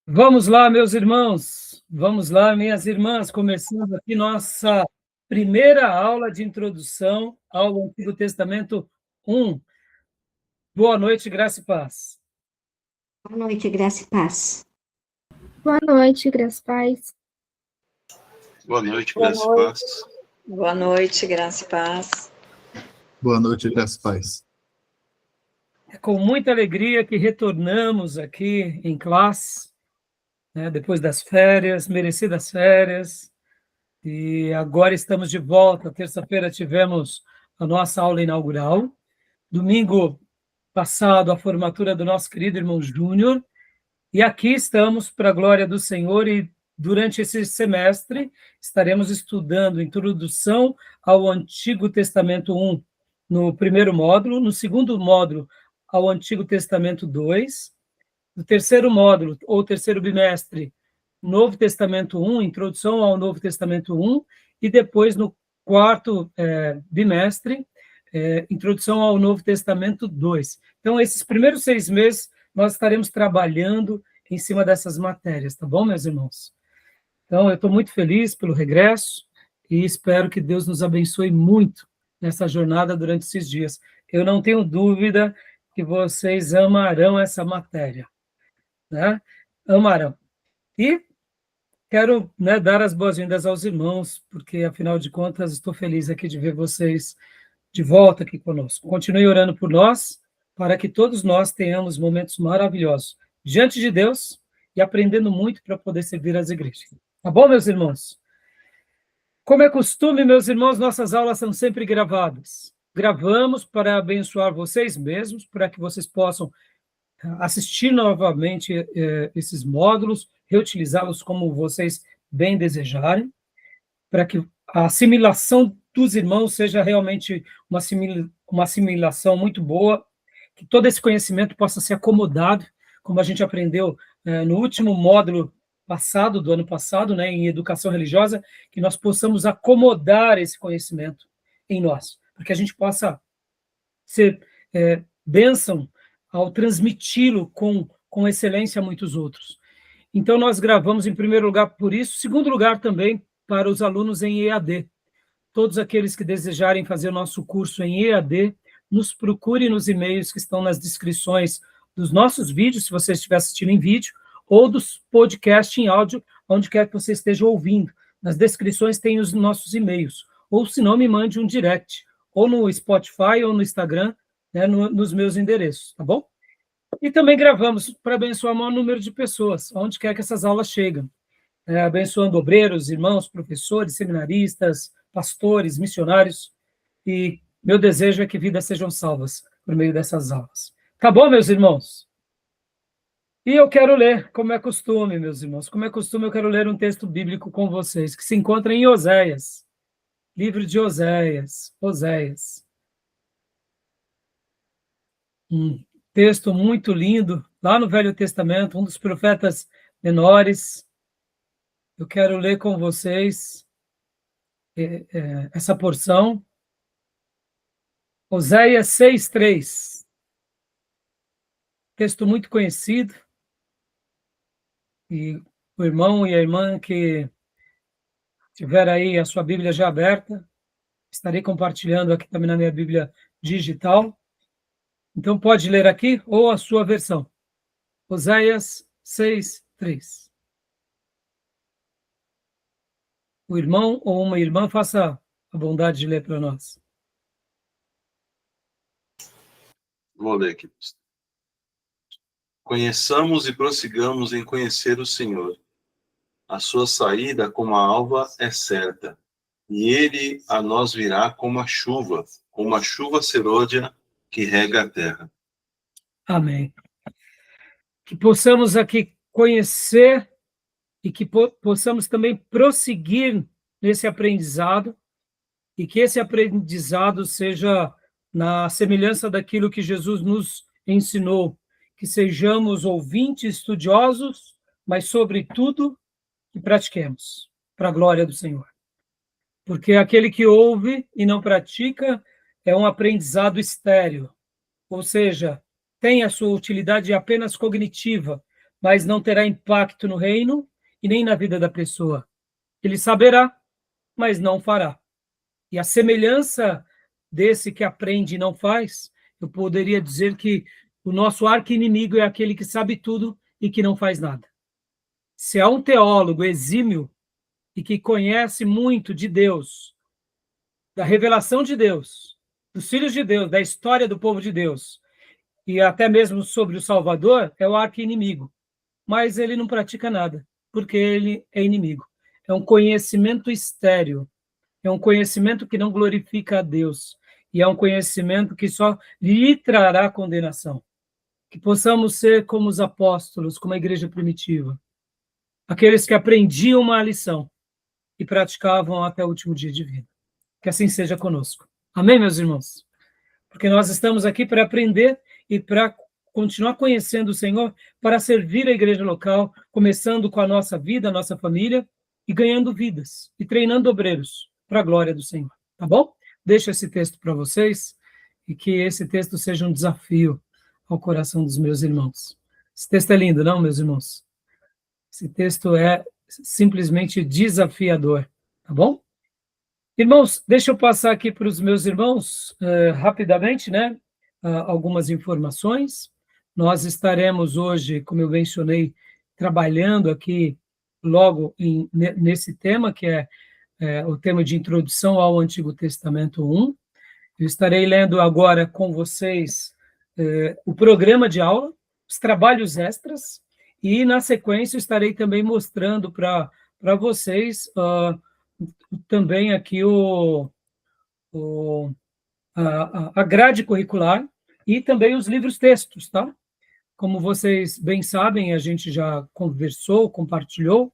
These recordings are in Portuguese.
Vamos lá, meus irmãos, vamos lá, minhas irmãs, começando aqui nossa primeira aula de introdução ao Antigo Testamento 1. Boa noite, graça e paz. Boa noite, graça e paz. Boa noite, graças a paz. Boa noite, graça e paz. Boa noite, graça e paz. Boa noite, graça e paz. É com muita alegria que retornamos aqui em classe, né, depois das férias, merecidas férias, e agora estamos de volta. Terça-feira tivemos a nossa aula inaugural, domingo passado a formatura do nosso querido irmão Júnior, e aqui estamos para a glória do Senhor, e durante esse semestre estaremos estudando Introdução ao Antigo Testamento 1, no primeiro módulo, no segundo módulo ao Antigo Testamento 2, no terceiro módulo, ou terceiro bimestre, Novo Testamento 1, Introdução ao Novo Testamento 1, e depois no quarto bimestre, Introdução ao Novo Testamento 2. Então, esses primeiros 6 meses, nós estaremos trabalhando em cima dessas matérias, tá bom, meus irmãos? Então, eu estou muito feliz pelo regresso e espero que Deus nos abençoe muito nessa jornada durante esses dias. Eu não tenho dúvida que vocês amarão essa matéria, né? Amarão. E quero, né, dar as boas-vindas aos irmãos, porque, afinal de contas, estou feliz aqui de ver vocês de volta aqui conosco. Continue orando por nós, para que todos nós tenhamos momentos maravilhosos diante de Deus e aprendendo muito para poder servir as igrejas. Tá bom, meus irmãos? Como é costume, meus irmãos, nossas aulas são sempre gravadas. Gravamos para abençoar vocês mesmos, para que vocês possam assistir novamente esses módulos, reutilizá-los como vocês bem desejarem, para que a assimilação dos irmãos seja realmente uma assimilação muito boa, que todo esse conhecimento possa ser acomodado, como a gente aprendeu no último módulo passado, do ano passado, né, em educação religiosa, que nós possamos acomodar esse conhecimento em nós, para que a gente possa ser bênção ao transmiti-lo com excelência a muitos outros. Então, nós gravamos, em primeiro lugar, por isso. Segundo lugar, também, para os alunos em EAD. Todos aqueles que desejarem fazer o nosso curso em EAD, nos procure nos e-mails que estão nas descrições dos nossos vídeos, se você estiver assistindo em vídeo, ou dos podcasts em áudio, onde quer que você esteja ouvindo. Nas descrições tem os nossos e-mails. Ou, se não, me mande um direct, ou no Spotify, ou no Instagram, né, nos meus endereços, tá bom? E também gravamos para abençoar o maior número de pessoas, onde quer que essas aulas cheguem. Abençoando obreiros, irmãos, professores, seminaristas, pastores, missionários, e meu desejo é que vidas sejam salvas por meio dessas aulas. Tá bom, meus irmãos? E eu quero ler, como é costume, meus irmãos, como é costume, eu quero ler um texto bíblico com vocês, que se encontra em Oséias, livro de Oséias. Um texto muito lindo, lá no Velho Testamento, um dos profetas menores. Eu quero ler com vocês essa porção. Oséias 6:3. Texto muito conhecido. E o irmão e a irmã que tiver aí a sua Bíblia já aberta, estarei compartilhando aqui também na minha Bíblia digital. Então, pode ler aqui ou a sua versão. Oséias 6:3. O irmão ou uma irmã, faça a bondade de ler para nós. Vou ler aqui. Conheçamos e prossigamos em conhecer o Senhor. A sua saída como a alva é certa, e ele a nós virá como a chuva serôdia que rega a terra. Amém. Que possamos aqui conhecer e que possamos também prosseguir nesse aprendizado, e que esse aprendizado seja na semelhança daquilo que Jesus nos ensinou, que sejamos ouvintes estudiosos, mas, sobretudo, que pratiquemos, para a glória do Senhor. Porque aquele que ouve e não pratica é um aprendizado estéril, ou seja, tem a sua utilidade apenas cognitiva, mas não terá impacto no reino e nem na vida da pessoa. Ele saberá, mas não fará. E a semelhança desse que aprende e não faz, eu poderia dizer que o nosso arqui-inimigo é aquele que sabe tudo e que não faz nada. Se há um teólogo exímio e que conhece muito de Deus, da revelação de Deus, dos filhos de Deus, da história do povo de Deus, e até mesmo sobre o Salvador, é o arqui-inimigo. Mas ele não pratica nada, porque ele é inimigo. É um conhecimento estéril, é um conhecimento que não glorifica a Deus, e é um conhecimento que só lhe trará condenação. Que possamos ser como os apóstolos, como a igreja primitiva, aqueles que aprendiam uma lição e praticavam até o último dia de vida. Que assim seja conosco. Amém, meus irmãos? Porque nós estamos aqui para aprender e para continuar conhecendo o Senhor, para servir a igreja local, começando com a nossa vida, a nossa família, e ganhando vidas, e treinando obreiros para a glória do Senhor. Tá bom? Deixo esse texto para vocês, e que esse texto seja um desafio ao coração dos meus irmãos. Esse texto é lindo, não, meus irmãos? Esse texto é simplesmente desafiador, tá bom? Irmãos, deixa eu passar aqui para os meus irmãos, rapidamente, né? Algumas informações. Nós estaremos hoje, como eu mencionei, trabalhando aqui logo nesse tema, que é o tema de introdução ao Antigo Testamento 1. Eu estarei lendo agora com vocês o programa de aula, os trabalhos extras, e, na sequência, estarei também mostrando para vocês também aqui a grade curricular e também os livros-textos, tá? Como vocês bem sabem, a gente já conversou, compartilhou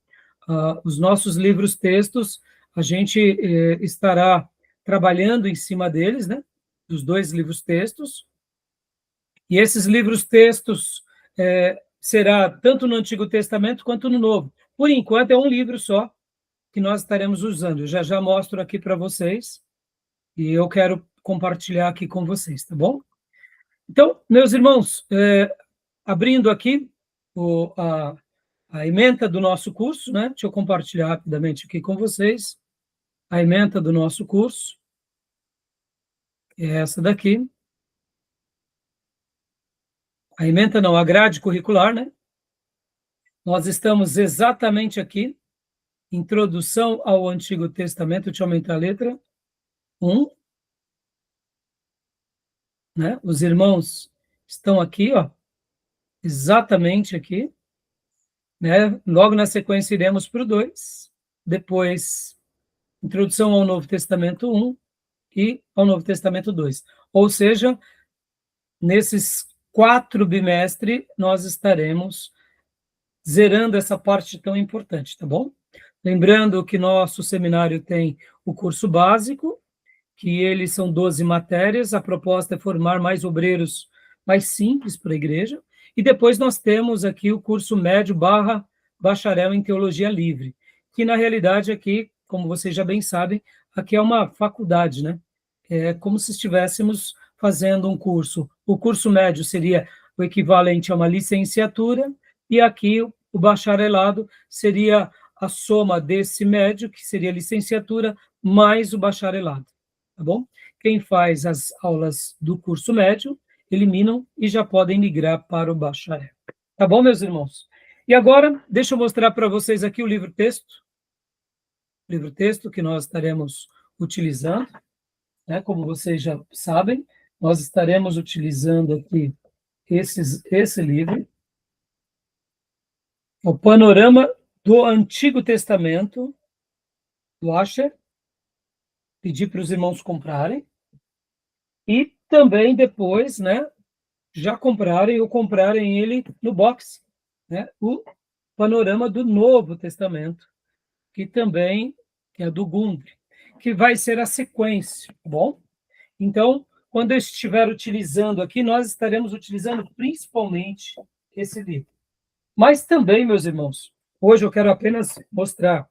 os nossos livros-textos, a gente estará trabalhando em cima deles, né? Dos 2 livros-textos. E esses livros-textos será tanto no Antigo Testamento quanto no Novo. Por enquanto, é um livro só que nós estaremos usando. Eu já mostro aqui para vocês e eu quero compartilhar aqui com vocês, tá bom? Então, meus irmãos, abrindo aqui a ementa do nosso curso, né? Deixa eu compartilhar rapidamente aqui com vocês a ementa do nosso curso. É essa daqui. A ementa não, a grade curricular, né? Nós estamos exatamente aqui, Introdução ao Antigo Testamento, deixa eu aumentar a letra, 1. Né? Os irmãos estão aqui, ó, exatamente aqui. Né? Logo na sequência iremos para o 2, depois Introdução ao Novo Testamento 1 e ao Novo Testamento 2. Ou seja, nesses 4 bimestres, nós estaremos zerando essa parte tão importante, tá bom? Lembrando que nosso seminário tem o curso básico, que eles são 12 matérias, a proposta é formar mais obreiros mais simples para a igreja, e depois nós temos aqui o curso médio / bacharel em teologia livre, que na realidade aqui, como vocês já bem sabem, aqui é uma faculdade, né? É como se estivéssemos fazendo um curso. O curso médio seria o equivalente a uma licenciatura, e aqui o bacharelado seria a soma desse médio, que seria a licenciatura, mais o bacharelado, tá bom? Quem faz as aulas do curso médio, eliminam e já podem migrar para o bacharel. Tá bom, meus irmãos? E agora, deixa eu mostrar para vocês aqui o livro-texto. Livro-texto que nós estaremos utilizando, né? Como vocês já sabem, nós estaremos utilizando aqui esse livro, o Panorama do Antigo Testamento, do Asher, pedir para os irmãos comprarem, e também depois, né, já comprarem ou comprarem ele no box, né, o Panorama do Novo Testamento, que também é do Gundry, que vai ser a sequência, tá bom? Então, quando eu estiver utilizando aqui, nós estaremos utilizando principalmente esse livro. Mas também, meus irmãos, hoje eu quero apenas mostrar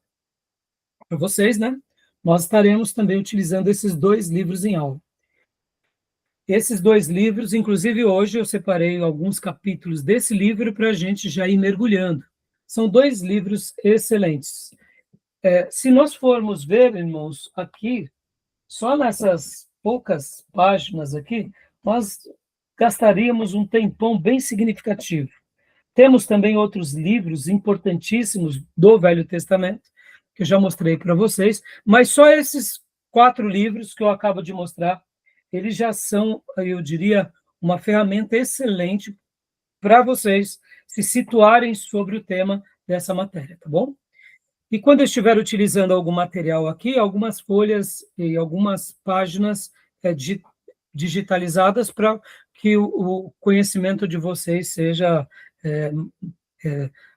para vocês, né? Nós estaremos também utilizando esses 2 livros em aula. esses 2 livros, inclusive hoje eu separei alguns capítulos desse livro para a gente já ir mergulhando. São 2 livros excelentes. Se nós formos ver, irmãos, aqui, só nessas poucas páginas aqui, nós gastaríamos um tempão bem significativo. Temos também outros livros importantíssimos do Velho Testamento, que eu já mostrei para vocês, mas só esses 4 livros que eu acabo de mostrar, eles já são, eu diria, uma ferramenta excelente para vocês se situarem sobre o tema dessa matéria, tá bom? E quando eu estiver utilizando algum material aqui, algumas folhas e algumas páginas digitalizadas para que o conhecimento de vocês seja...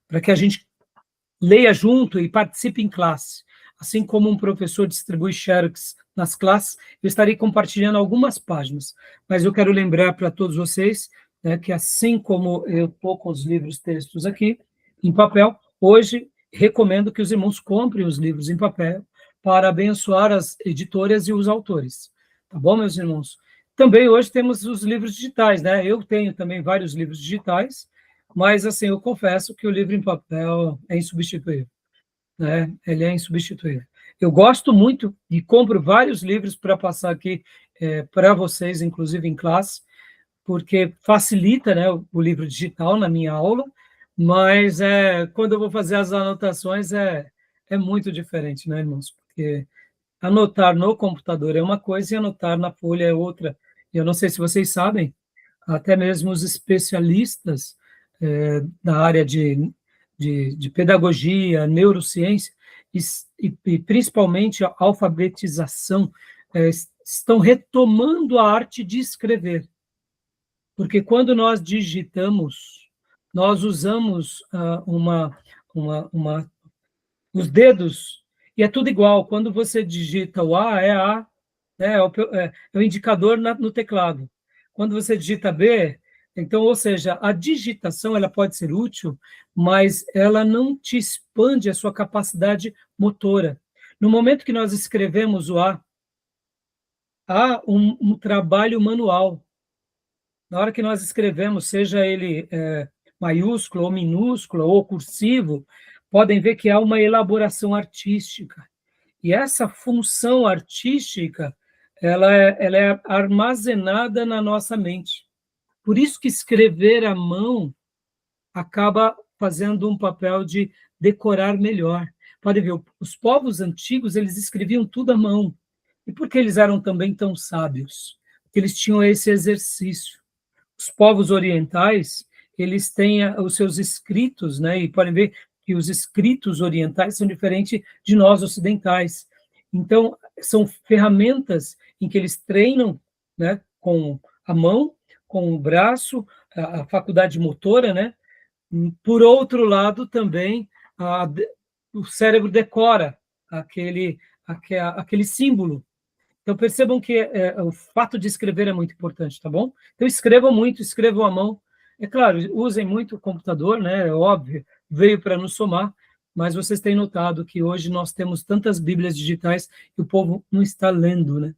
para que a gente leia junto e participe em classe. Assim como um professor distribui xerox nas classes, eu estarei compartilhando algumas páginas. Mas eu quero lembrar para todos vocês, né, que assim como eu estou com os livros textos aqui, em papel, hoje recomendo que os irmãos comprem os livros em papel para abençoar as editoras e os autores. Tá bom, meus irmãos? Também hoje temos os livros digitais, né? Eu tenho também vários livros digitais, mas, assim, eu confesso que o livro em papel é insubstituível, né? Ele é insubstituível. Eu gosto muito e compro vários livros para passar aqui para vocês, inclusive em classe, porque facilita, né, o livro digital na minha aula, mas quando eu vou fazer as anotações é muito diferente, né, irmãos? Porque anotar no computador é uma coisa e anotar na folha é outra. Eu não sei se vocês sabem, até mesmo os especialistas da área de pedagogia, neurociência, e principalmente a alfabetização, estão retomando a arte de escrever. Porque quando nós digitamos, nós usamos os dedos, e é tudo igual. Quando você digita o A, é A, né, é o indicador no teclado. Quando você digita B, então, ou seja, a digitação ela pode ser útil, mas ela não te expande a sua capacidade motora. No momento que nós escrevemos o A, há um trabalho manual. Na hora que nós escrevemos, seja ele maiúsculo ou minúsculo ou cursivo, podem ver que há uma elaboração artística. E essa função artística, ela é armazenada na nossa mente. Por isso que escrever à mão acaba fazendo um papel de decorar melhor. Pode ver, os povos antigos, eles escreviam tudo à mão. E por que eles eram também tão sábios? Porque eles tinham esse exercício. Os povos orientais, eles têm os seus escritos, né? E podem ver que os escritos orientais são diferentes de nós ocidentais. Então, são ferramentas em que eles treinam, né, com a mão, com o braço, a faculdade motora, né? Por outro lado, também, o cérebro decora aquele símbolo. Então, percebam que o fato de escrever é muito importante, tá bom? Então, escrevam muito, escrevam à mão. É claro, usem muito o computador, né? É óbvio, veio para nos somar, mas vocês têm notado que hoje nós temos tantas bíblias digitais e o povo não está lendo, né?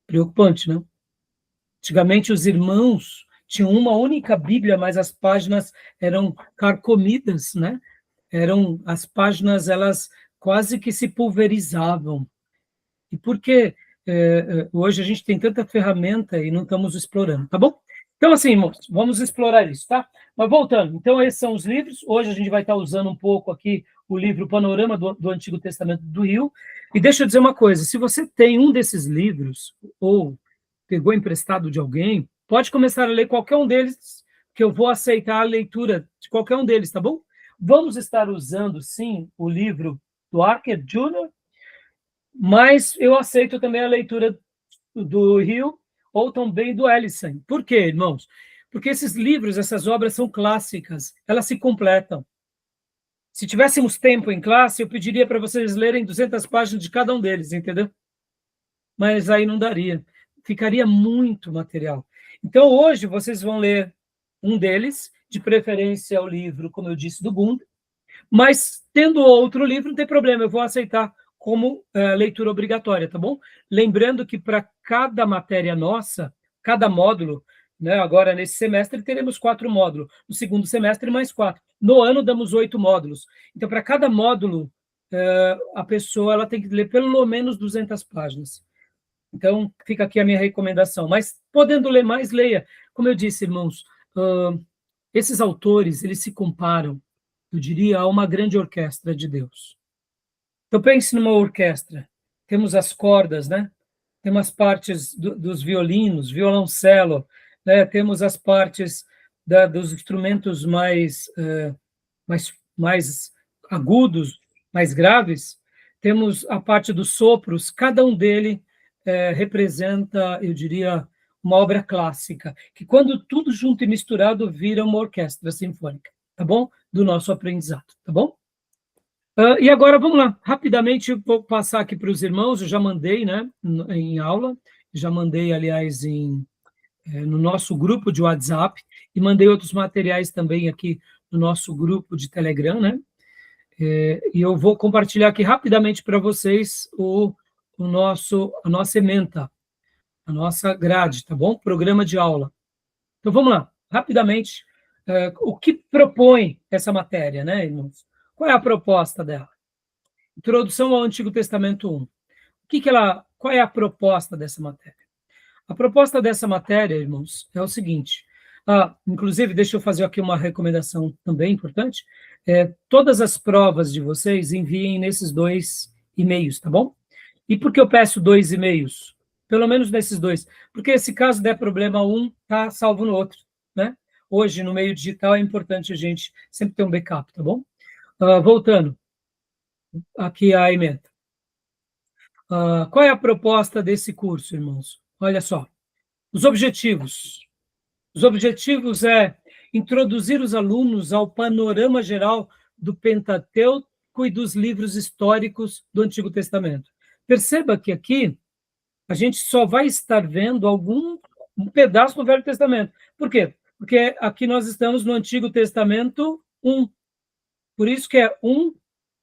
Preocupante, não? Antigamente, os irmãos tinham uma única Bíblia, mas as páginas eram carcomidas, né? As páginas, elas quase que se pulverizavam. E por que hoje a gente tem tanta ferramenta e não estamos explorando, tá bom? Então, assim, irmãos, vamos explorar isso, tá? Mas voltando, então esses são os livros. Hoje a gente vai estar usando um pouco aqui o livro Panorama do Antigo Testamento do Rio. E deixa eu dizer uma coisa, se você tem um desses livros, ou pegou emprestado de alguém, pode começar a ler qualquer um deles, que eu vou aceitar a leitura de qualquer um deles, tá bom? Vamos estar usando, sim, o livro do Archer Jr., mas eu aceito também a leitura do Rio ou também do Ellison. Por quê, irmãos? Porque esses livros, essas obras são clássicas, elas se completam. Se tivéssemos tempo em classe, eu pediria para vocês lerem 200 páginas de cada um deles, entendeu? Mas aí não daria. Ficaria muito material. Então, hoje, vocês vão ler um deles, de preferência o livro, como eu disse, do Gunda, mas, tendo outro livro, não tem problema, eu vou aceitar como leitura obrigatória, tá bom? Lembrando que para cada matéria nossa, cada módulo, né, agora nesse semestre teremos 4 módulos, no segundo semestre mais 4. No ano damos 8 módulos. Então, para cada módulo, a pessoa ela tem que ler pelo menos 200 páginas. Então, fica aqui a minha recomendação. Mas, podendo ler mais, leia. Como eu disse, irmãos, esses autores, eles se comparam, eu diria, a uma grande orquestra de Deus. Então, pense numa orquestra. Temos as cordas, né? Temos as partes dos violinos, violoncelo, né? Temos as partes dos instrumentos mais agudos, mais graves. Temos a parte dos sopros, cada um deles representa, eu diria, uma obra clássica, que quando tudo junto e misturado vira uma orquestra sinfônica, tá bom? Do nosso aprendizado, tá bom? E agora, vamos lá, rapidamente vou passar aqui para os irmãos, eu já mandei, né, em aula, já mandei, aliás, no nosso grupo de WhatsApp, e mandei outros materiais também aqui no nosso grupo de Telegram, né? E eu vou compartilhar aqui rapidamente para vocês a nossa ementa, a nossa grade, tá bom? Programa de aula. Então, vamos lá, rapidamente, o que propõe essa matéria, né, irmãos? Qual é a proposta dela? Introdução ao Antigo Testamento 1. Qual é a proposta dessa matéria? A proposta dessa matéria, irmãos, é o seguinte, inclusive, deixa eu fazer aqui uma recomendação também importante, todas as provas de vocês enviem nesses 2 e-mails, tá bom? E por que eu peço 2 e-mails? Pelo menos nesses 2, porque se caso der problema um, tá salvo no outro, né? Hoje, no meio digital, é importante a gente sempre ter um backup, tá bom? Voltando aqui à ementa. Qual é a proposta desse curso, irmãos? Olha só, os objetivos. Os objetivos é introduzir os alunos ao panorama geral do Pentateuco e dos livros históricos do Antigo Testamento. Perceba que aqui a gente só vai estar vendo um pedaço do Velho Testamento. Por quê? Porque aqui nós estamos no Antigo Testamento 1. Por isso que é 1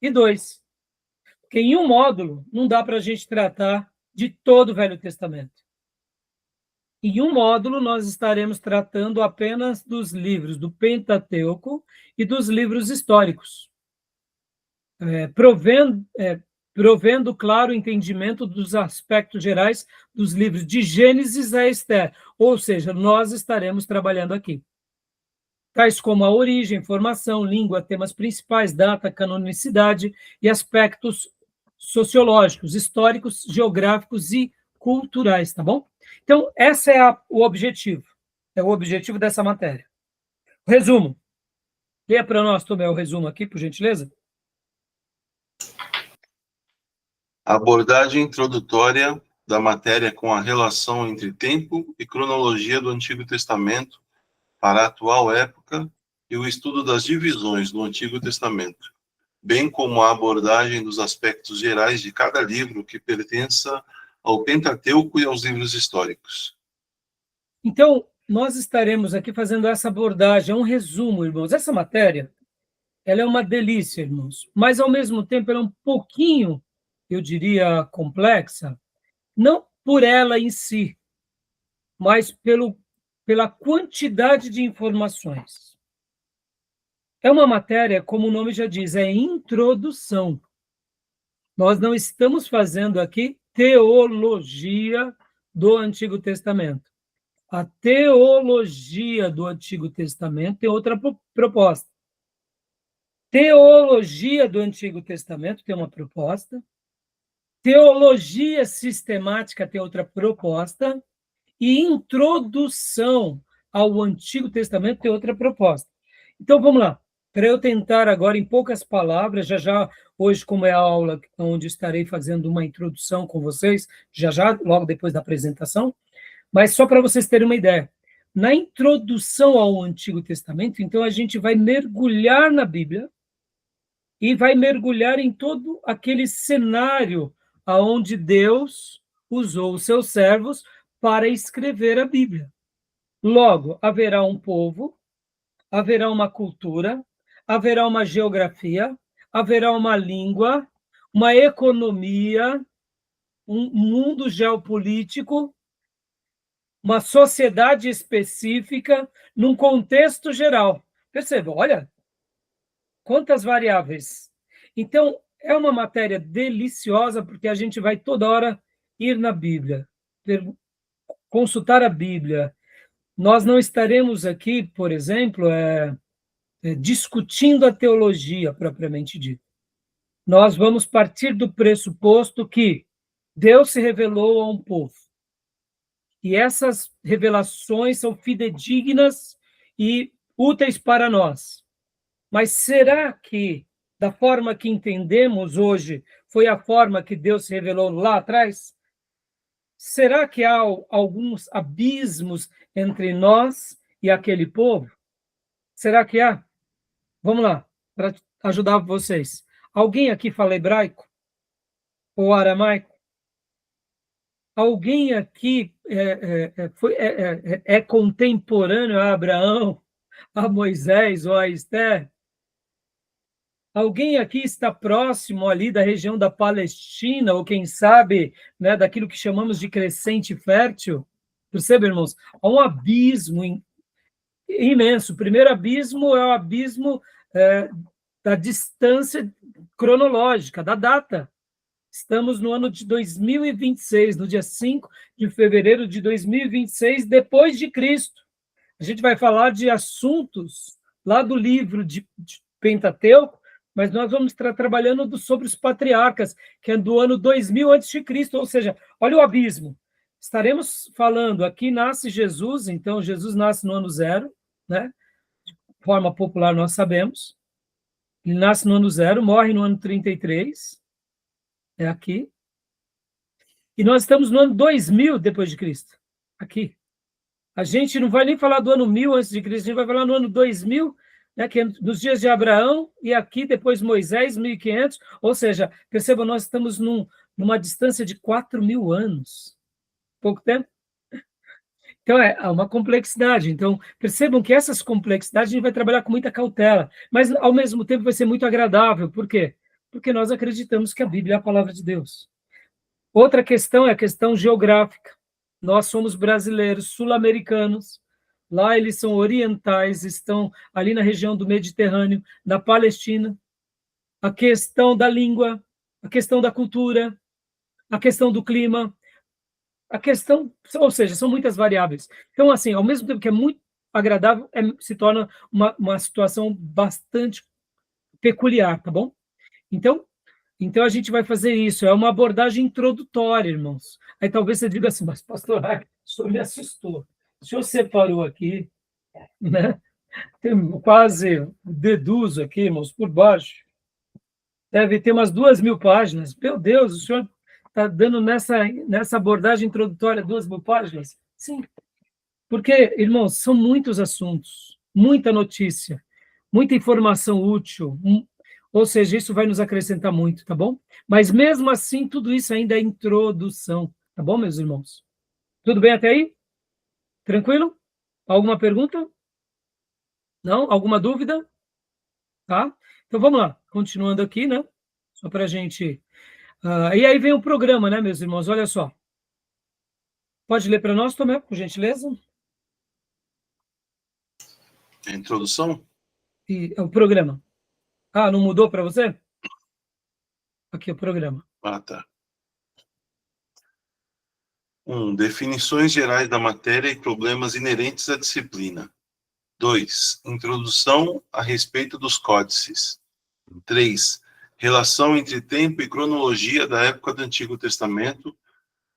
e 2. Porque em um módulo não dá para a gente tratar de todo o Velho Testamento. Em um módulo, nós estaremos tratando apenas dos livros do Pentateuco e dos livros históricos, provendo claro entendimento dos aspectos gerais dos livros de Gênesis a Ester, ou seja, nós estaremos trabalhando aqui. Tais como a origem, formação, língua, temas principais, data, canonicidade e aspectos sociológicos, históricos, geográficos e culturais, tá bom? Então, esse é o objetivo. É o objetivo dessa matéria. Resumo. Leia para nós, Tomé, o resumo aqui, por gentileza. Abordagem introdutória da matéria com a relação entre tempo e cronologia do Antigo Testamento para a atual época e o estudo das divisões do Antigo Testamento, bem como a abordagem dos aspectos gerais de cada livro que pertença ao Pentateuco e aos livros históricos. Então, nós estaremos aqui fazendo essa abordagem, é um resumo, irmãos. Essa matéria, ela é uma delícia, irmãos, mas, ao mesmo tempo, ela é um pouquinho, eu diria, complexa, não por ela em si, mas pela quantidade de informações. É uma matéria, como o nome já diz, é introdução. Nós não estamos fazendo aqui teologia do Antigo Testamento. A teologia do Antigo Testamento tem outra proposta. Teologia do Antigo Testamento tem uma proposta. Teologia sistemática tem outra proposta. E introdução ao Antigo Testamento tem outra proposta. Então, vamos lá. Para eu tentar agora, em poucas palavras, já, hoje, como é a aula onde estarei fazendo uma introdução com vocês, já, logo depois da apresentação, mas só para vocês terem uma ideia. Na introdução ao Antigo Testamento, então, a gente vai mergulhar na Bíblia e vai mergulhar em todo aquele cenário onde Deus usou os seus servos para escrever a Bíblia. Logo, haverá um povo, haverá uma cultura, haverá uma geografia, haverá uma língua, uma economia, um mundo geopolítico, uma sociedade específica num contexto geral. Perceba, olha, quantas variáveis. Então, é uma matéria deliciosa, porque a gente vai toda hora ir na Bíblia, consultar a Bíblia. Nós não estaremos aqui, por exemplo, discutindo a teologia propriamente dita. Nós vamos partir do pressuposto que Deus se revelou a um povo. E essas revelações são fidedignas e úteis para nós. Mas será que, da forma que entendemos hoje, foi a forma que Deus se revelou lá atrás? Será que há alguns abismos entre nós e aquele povo? Será que há? Vamos lá, para ajudar vocês. Alguém aqui fala hebraico? Ou aramaico? Alguém aqui é contemporâneo a Abraão, a Moisés ou a Esther? Alguém aqui está próximo ali da região da Palestina, ou quem sabe, né, daquilo que chamamos de crescente fértil? Percebe, irmãos? Há um abismo imenso. O primeiro abismo é o abismo da distância cronológica, da data. Estamos no ano de 2026, no dia 5 de fevereiro de 2026, depois de Cristo. A gente vai falar de assuntos lá do livro de Pentateuco, mas nós vamos estar trabalhando sobre os patriarcas, que é do ano 2000 a.C., ou seja, olha o abismo. Estaremos falando, aqui nasce Jesus, então Jesus nasce no ano 0, né? De forma popular nós sabemos. Ele nasce no ano 0, morre no ano 33, é aqui. E nós estamos no ano 2000 depois de Cristo, aqui. A gente não vai nem falar do ano 1000 antes de Cristo, a gente vai falar no ano 2000, né, que é nos dias de Abraão, e aqui depois Moisés, 1500, ou seja, perceba, nós estamos numa distância de 4.000 anos. Pouco tempo? Então, há uma complexidade. Então, percebam que essas complexidades a gente vai trabalhar com muita cautela, mas, ao mesmo tempo, vai ser muito agradável. Por quê? Porque nós acreditamos que a Bíblia é a palavra de Deus. Outra questão é a questão geográfica. Nós somos brasileiros, sul-americanos, lá eles são orientais, estão ali na região do Mediterrâneo, na Palestina. A questão da língua, a questão da cultura, a questão do clima, a questão, ou seja, são muitas variáveis. Então, assim, ao mesmo tempo que é muito agradável, se torna uma situação bastante peculiar, tá bom? Então, a gente vai fazer isso, é uma abordagem introdutória, irmãos. Aí talvez você diga assim, mas pastor, o senhor me assustou. O senhor separou aqui, né? Tem quase, deduzo aqui, irmãos, por baixo. Deve ter umas 2.000 páginas. Meu Deus, o senhor está dando nessa abordagem introdutória 2.000 páginas? Sim. Porque, irmãos, são muitos assuntos, muita notícia, muita informação útil, ou seja, isso vai nos acrescentar muito, tá bom? Mas, mesmo assim, tudo isso ainda é introdução, tá bom, meus irmãos? Tudo bem até aí? Tranquilo? Alguma pergunta? Não? Alguma dúvida? Tá? Então, vamos lá. Continuando aqui, né? Só para a gente... e aí vem o programa, né, meus irmãos? Olha só. Pode ler para nós, Tomé, por gentileza? A introdução? E o programa. Ah, não mudou para você? Aqui o programa. Ah, tá. 1. Definições gerais da matéria e problemas inerentes à disciplina. 2. Introdução a respeito dos códices. 3. Relação entre tempo e cronologia da época do Antigo Testamento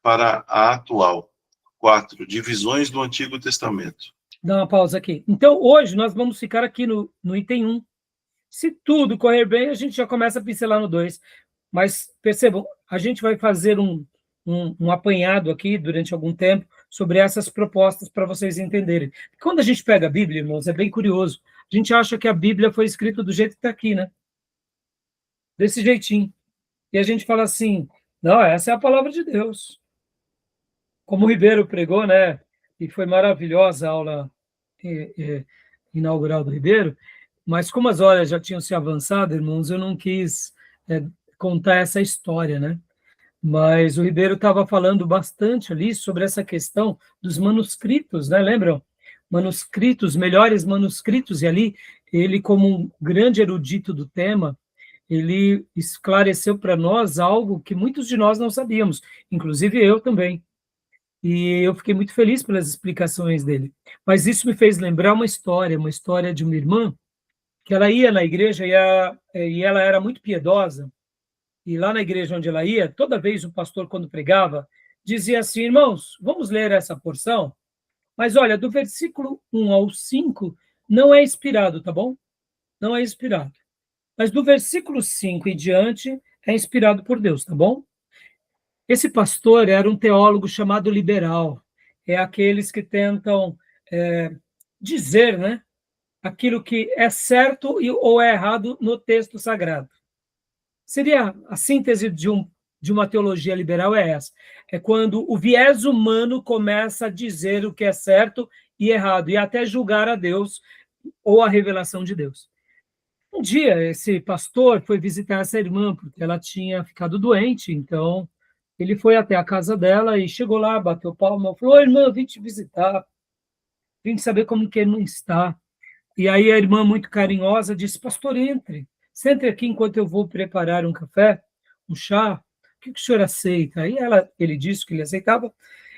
para a atual. 4. Divisões do Antigo Testamento. Dá uma pausa aqui. Então, hoje nós vamos ficar aqui no item 1. Se tudo correr bem, a gente já começa a pincelar no 2. Mas, percebam, a gente vai fazer um apanhado aqui durante algum tempo sobre essas propostas para vocês entenderem. Quando a gente pega a Bíblia, irmãos, é bem curioso. A gente acha que a Bíblia foi escrita do jeito que está aqui, né? Desse jeitinho. E a gente fala assim, não, essa é a palavra de Deus. Como o Ribeiro pregou, né? E foi maravilhosa a aula inaugural do Ribeiro, mas como as horas já tinham se avançado, irmãos, eu não quis contar essa história, né? mas o Ribeiro estava falando bastante ali sobre essa questão dos manuscritos, né? Lembram? Manuscritos, melhores manuscritos, e ali ele, como um grande erudito do tema, ele esclareceu para nós algo que muitos de nós não sabíamos, inclusive eu também. E eu fiquei muito feliz pelas explicações dele. Mas isso me fez lembrar uma história de uma irmã, que ela ia na igreja e ela era muito piedosa, e lá na igreja onde ela ia, toda vez o pastor, quando pregava, dizia assim: irmãos, vamos ler essa porção, mas olha, do versículo 1 ao 5 não é inspirado, tá bom? Não é inspirado. Mas do versículo 5 em diante é inspirado por Deus, tá bom? Esse pastor era um teólogo chamado liberal. É aqueles que tentam dizer, né, aquilo que é certo ou é errado no texto sagrado. Seria a síntese de uma teologia liberal é essa. É quando o viés humano começa a dizer o que é certo e errado, e até julgar a Deus ou a revelação de Deus. Um dia, esse pastor foi visitar essa irmã, porque ela tinha ficado doente, então ele foi até a casa dela e chegou lá, bateu palma, falou: "Ô, irmã, vim te visitar, vim saber como que não está." E aí a irmã, muito carinhosa, disse: "Pastor, entre. Sente aqui enquanto eu vou preparar um café, um chá. O que o senhor aceita?" Aí ele disse que ele aceitava.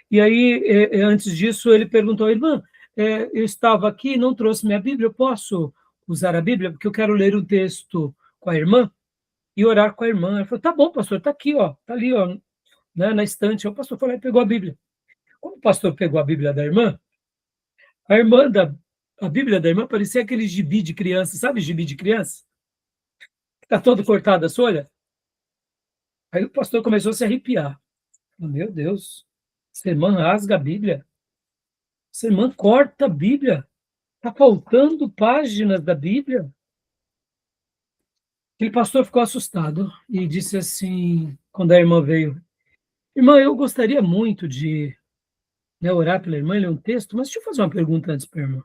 E aí, antes disso, ele perguntou: "Irmã, eu estava aqui, não trouxe minha Bíblia, eu posso usar a Bíblia? Porque eu quero ler um texto com a irmã e orar com a irmã." Ela falou: "Tá bom, pastor, está aqui, ó, está ali, ó, né, na estante." O pastor foi lá e pegou a Bíblia. Quando o pastor pegou a Bíblia da irmã, a irmã a Bíblia da irmã parecia aquele gibi de criança, sabe gibi de criança? Está todo cortado a folha. Aí o pastor começou a se arrepiar. Meu Deus, essa irmã rasga a Bíblia. Essa irmã corta a Bíblia. Está faltando páginas da Bíblia. Aquele pastor ficou assustado e disse assim, quando a irmã veio: "Irmã, eu gostaria muito de, né, orar pela irmã, ler um texto, mas deixa eu fazer uma pergunta antes para a irmã.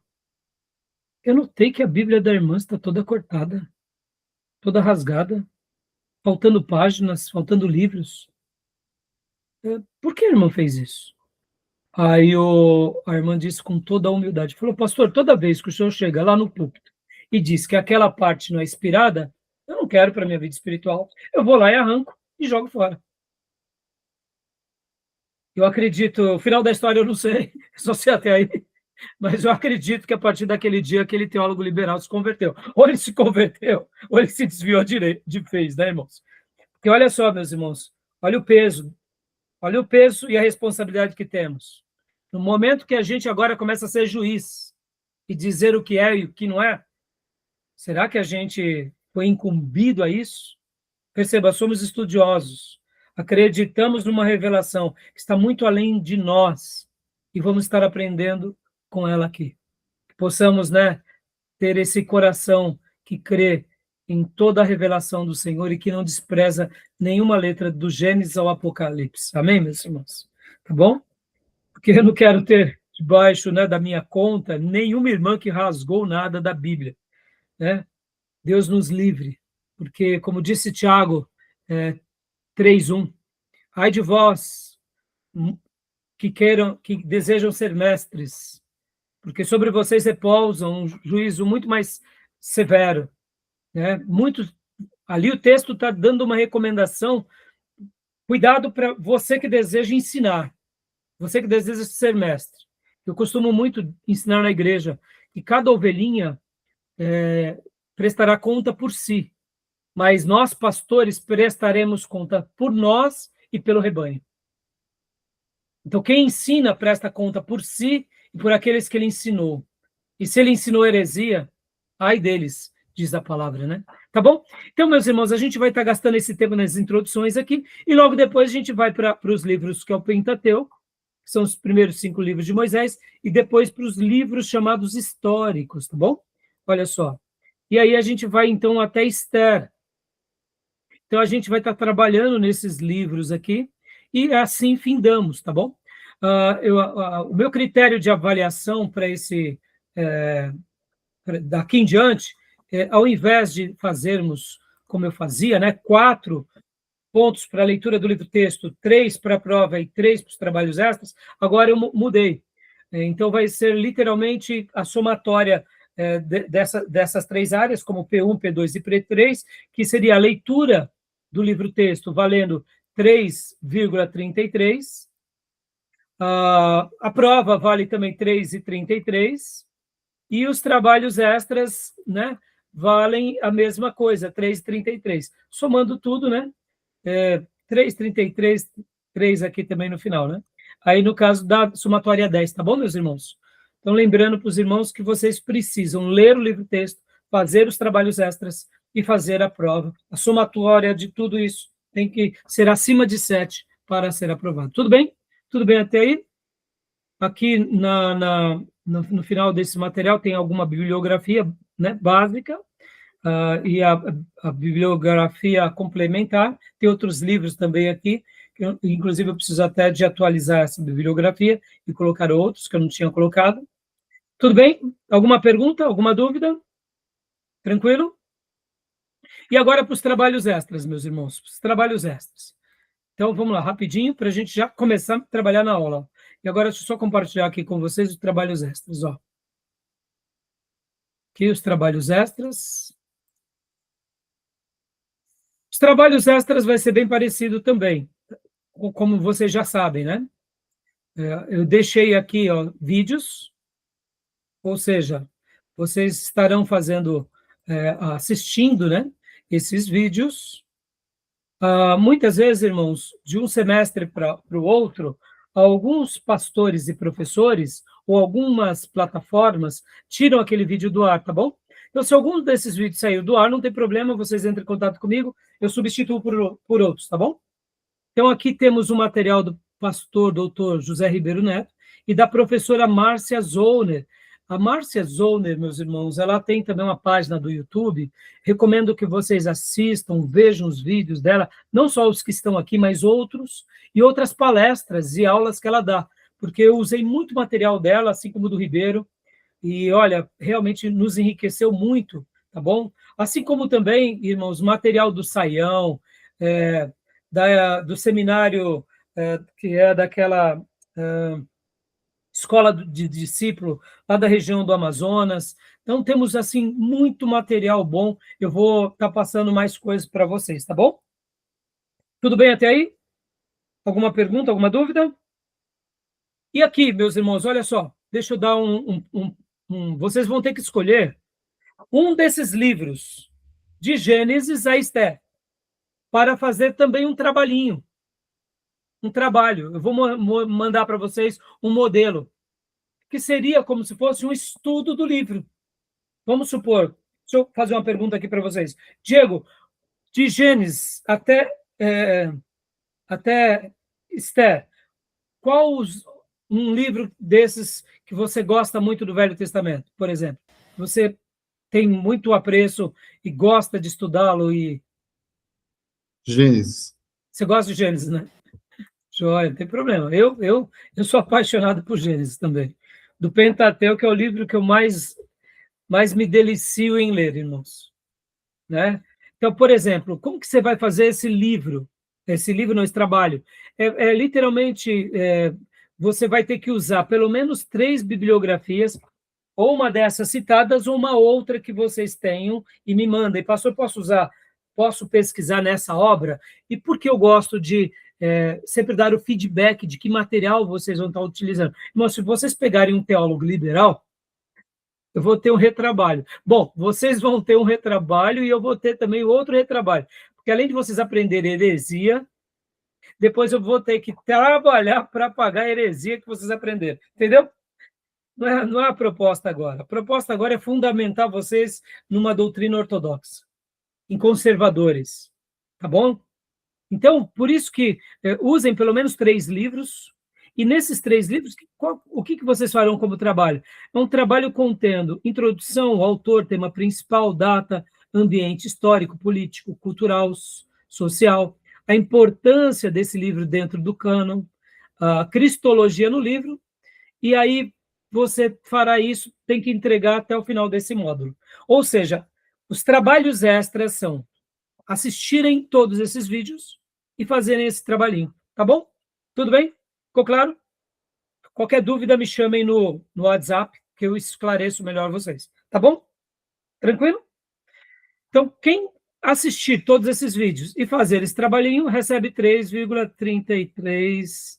Eu notei que a Bíblia da irmã está toda cortada, toda rasgada, faltando páginas, faltando livros. Por que a irmã fez isso?" Aí a irmã disse com toda a humildade, falou: "Pastor, toda vez que o senhor chega lá no púlpito e diz que aquela parte não é inspirada, eu não quero para a minha vida espiritual. Eu vou lá e arranco e jogo fora." Eu acredito, o final da história eu não sei, só sei até aí, mas eu acredito que a partir daquele dia aquele teólogo liberal se converteu. Ou ele se converteu, ou ele se desviou de vez, né, irmãos? Porque olha só, meus irmãos, olha o peso e a responsabilidade que temos. No momento que a gente agora começa a ser juiz e dizer o que é e o que não é, será que a gente foi incumbido a isso? Perceba, somos estudiosos, acreditamos numa revelação que está muito além de nós e vamos estar aprendendo com ela aqui. Que possamos, né, ter esse coração que crê em toda a revelação do Senhor e que não despreza nenhuma letra do Gênesis ao Apocalipse. Amém, meus irmãos? Tá bom? Porque eu não quero ter debaixo, né, da minha conta nenhuma irmã que rasgou nada da Bíblia, né? Deus nos livre, porque, como disse Tiago 3:1, ai de vós que desejam ser mestres, porque sobre vocês repousa um juízo muito mais severo, né? Ali o texto está dando uma recomendação: cuidado para você que deseja ensinar, você que deseja ser mestre. Eu costumo muito ensinar na igreja que cada ovelhinha prestará conta por si, mas nós, pastores, prestaremos conta por nós e pelo rebanho. Então, quem ensina presta conta por si e por aqueles que ele ensinou. E se ele ensinou heresia, ai deles, diz a palavra, né? Tá bom? Então, meus irmãos, a gente vai estar gastando esse tempo nas introduções aqui, e logo depois a gente vai para os livros que é o Pentateuco, que são os primeiros 5 livros de Moisés, e depois para os livros chamados históricos, tá bom? Olha só. E aí a gente vai, então, até Esther. Então, a gente vai estar trabalhando nesses livros aqui, e assim findamos, tá bom? O meu critério de avaliação para esse, daqui em diante, ao invés de fazermos, como eu fazia, né, 4 pontos para a leitura do livro-texto, 3 para a prova e 3 para os trabalhos extras, agora eu mudei. Então, vai ser literalmente a somatória dessas 3 áreas, como P1, P2 e P3, que seria a leitura do livro-texto valendo 3,33. A prova vale também 3,33. E os trabalhos extras, né, valem a mesma coisa, 3,33. Somando tudo, né? 3,33, 3 aqui também no final, né? Aí, no caso da somatória 10, tá bom, meus irmãos? Então, lembrando para os irmãos que vocês precisam ler o livro-texto, fazer os trabalhos extras e fazer a prova. A somatória de tudo isso tem que ser acima de 7 para ser aprovado. Tudo bem? Tudo bem até aí? Aqui no final desse material tem alguma bibliografia, né, básica, e a bibliografia complementar. Tem outros livros também aqui, que inclusive eu preciso até de atualizar essa bibliografia e colocar outros que eu não tinha colocado. Tudo bem? Alguma pergunta? Alguma dúvida? Tranquilo? E agora para os trabalhos extras, meus irmãos, os trabalhos extras. Então, vamos lá, rapidinho, para a gente já começar a trabalhar na aula. E agora, deixa eu só compartilhar aqui com vocês os trabalhos extras, ó. Aqui os trabalhos extras. Os trabalhos extras vai ser bem parecido também, como vocês já sabem, né? Eu deixei aqui, ó, vídeos, ou seja, vocês estarão fazendo, assistindo, né, esses vídeos. Muitas vezes, irmãos, de um semestre para o outro, alguns pastores e professores, ou algumas plataformas, tiram aquele vídeo do ar, tá bom? Então, se algum desses vídeos saiu do ar, não tem problema, vocês entrem em contato comigo, eu substituo por outros, tá bom? Então, aqui temos o material do pastor doutor José Ribeiro Neto e da professora Márcia Zollner. A Márcia Zollner, meus irmãos, ela tem também uma página do YouTube, recomendo que vocês assistam, vejam os vídeos dela, não só os que estão aqui, mas outros, e outras palestras e aulas que ela dá, porque eu usei muito material dela, assim como do Ribeiro, e, olha, realmente nos enriqueceu muito, tá bom? Assim como também, irmãos, material do Saião, do seminário, que é daquela escola de discípulo, lá da região do Amazonas. Então, temos, assim, muito material bom. Eu vou estar passando mais coisas para vocês, tá bom? Tudo bem até aí? Alguma pergunta, alguma dúvida? E aqui, meus irmãos, olha só, deixa eu dar vocês vão ter que escolher um desses livros, de Gênesis a Esther, para fazer também um trabalhinho. Um trabalho. Eu vou mandar para vocês um modelo, que seria como se fosse um estudo do livro. Vamos supor, deixa eu fazer uma pergunta aqui para vocês. Diego, de Gênesis até Esther, qual um livro desses que você gosta muito do Velho Testamento, por exemplo? Você tem muito apreço e gosta de estudá-lo e... Gênesis. Você gosta de Gênesis, né? Joia, não tem problema. Eu sou apaixonado por Gênesis também. Do Pentateuco é o livro que eu mais me delicio em ler, irmãos. Né? Então, por exemplo, como que você vai fazer esse livro? Esse livro, não, esse trabalho. Literalmente, você vai ter que usar pelo menos 3 bibliografias, ou uma dessas citadas, ou uma outra que vocês tenham, e me mandem. Pastor, posso pesquisar nessa obra? E por que eu gosto de sempre dar o feedback de que material vocês vão estar utilizando? Mas se vocês pegarem um teólogo liberal, eu vou ter um retrabalho. Bom, vocês vão ter um retrabalho e eu vou ter também outro retrabalho. Porque além de vocês aprenderem heresia, depois eu vou ter que trabalhar para pagar a heresia que vocês aprenderam. Entendeu? Não é a proposta agora. A proposta agora é fundamentar vocês numa doutrina ortodoxa, em conservadores. Tá bom? Então, por isso que usem pelo menos 3 livros, e nesses 3 livros, o que vocês farão como trabalho? É um trabalho contendo introdução, autor, tema principal, data, ambiente histórico, político, cultural, social, a importância desse livro dentro do cânon, a cristologia no livro, e aí você fará isso, tem que entregar até o final desse módulo. Ou seja, os trabalhos extras são assistirem todos esses vídeos, e fazerem esse trabalhinho, tá bom? Tudo bem? Ficou claro? Qualquer dúvida, me chamem no WhatsApp, que eu esclareço melhor vocês, tá bom? Tranquilo? Então, quem assistir todos esses vídeos e fazer esse trabalhinho, recebe 3,33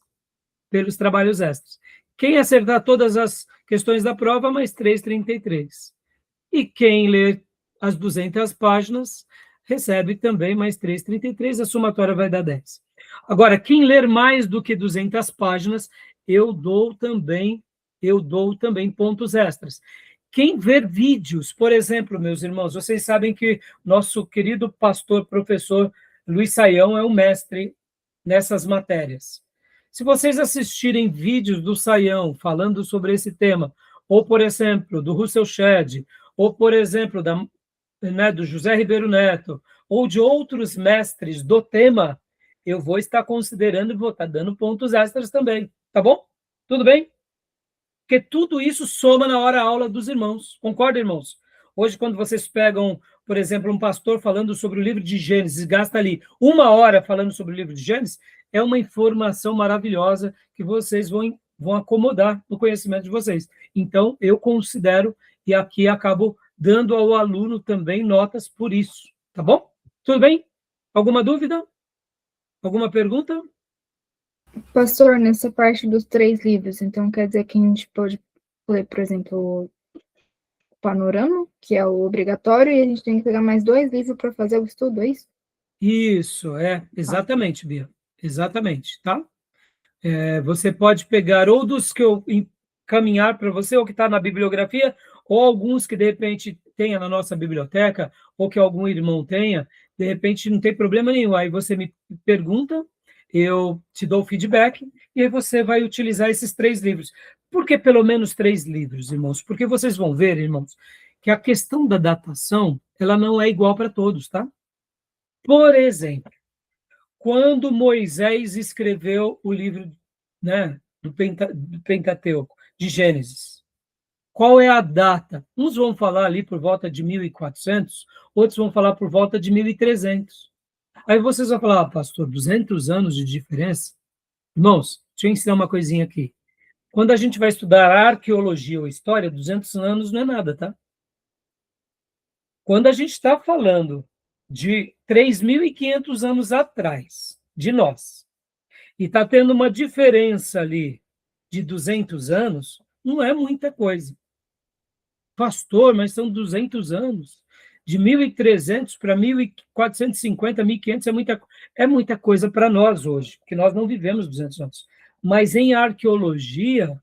pelos trabalhos extras. Quem acertar todas as questões da prova, mais 3,33. E quem ler as 200 páginas, recebe também mais 3,33, a somatória vai dar 10. Agora, quem ler mais do que 200 páginas, eu dou também pontos extras. Quem ver vídeos, por exemplo, meus irmãos, vocês sabem que nosso querido pastor, professor Luiz Saião é o mestre nessas matérias. Se vocês assistirem vídeos do Saião falando sobre esse tema, ou, por exemplo, do Russell Shedd, ou, por exemplo, do José Ribeiro Neto, ou de outros mestres do tema, eu vou estar considerando e vou estar dando pontos extras também, tá bom? Tudo bem? Porque tudo isso soma na hora-aula dos irmãos. Concorda, irmãos? Hoje, quando vocês pegam, por exemplo, um pastor falando sobre o livro de Gênesis, gasta ali 1 hora falando sobre o livro de Gênesis, é uma informação maravilhosa que vocês vão acomodar no conhecimento de vocês. Então, eu considero, e aqui acabo dando ao aluno também notas por isso. Tá bom? Tudo bem? Alguma dúvida? Alguma pergunta? Pastor, nessa parte dos 3 livros, então quer dizer que a gente pode ler, por exemplo, o Panorama, que é o obrigatório, e a gente tem que pegar mais 2 livros para fazer o estudo, é isso? Isso, exatamente, Bia. Exatamente, tá? Você pode pegar ou dos que eu encaminhar para você, ou que está na bibliografia, ou alguns que, de repente, tenha na nossa biblioteca, ou que algum irmão tenha, de repente, não tem problema nenhum. Aí você me pergunta, eu te dou o feedback, e aí você vai utilizar esses 3 livros. Por que pelo menos 3 livros, irmãos? Porque vocês vão ver, irmãos, que a questão da datação, ela não é igual para todos, tá? Por exemplo, quando Moisés escreveu o livro, né, do Pentateuco, de Gênesis, qual é a data? Uns vão falar ali por volta de 1400, outros vão falar por volta de 1300. Aí vocês vão falar, pastor, 200 anos de diferença? Irmãos, deixa eu ensinar uma coisinha aqui. Quando a gente vai estudar arqueologia ou história, 200 anos não é nada, tá? Quando a gente está falando de 3.500 anos atrás, de nós, e está tendo uma diferença ali de 200 anos, não é muita coisa. Pastor, mas são 200 anos. De 1.300 para 1.450, 1.500 é muita coisa para nós hoje, porque nós não vivemos 200 anos. Mas em arqueologia,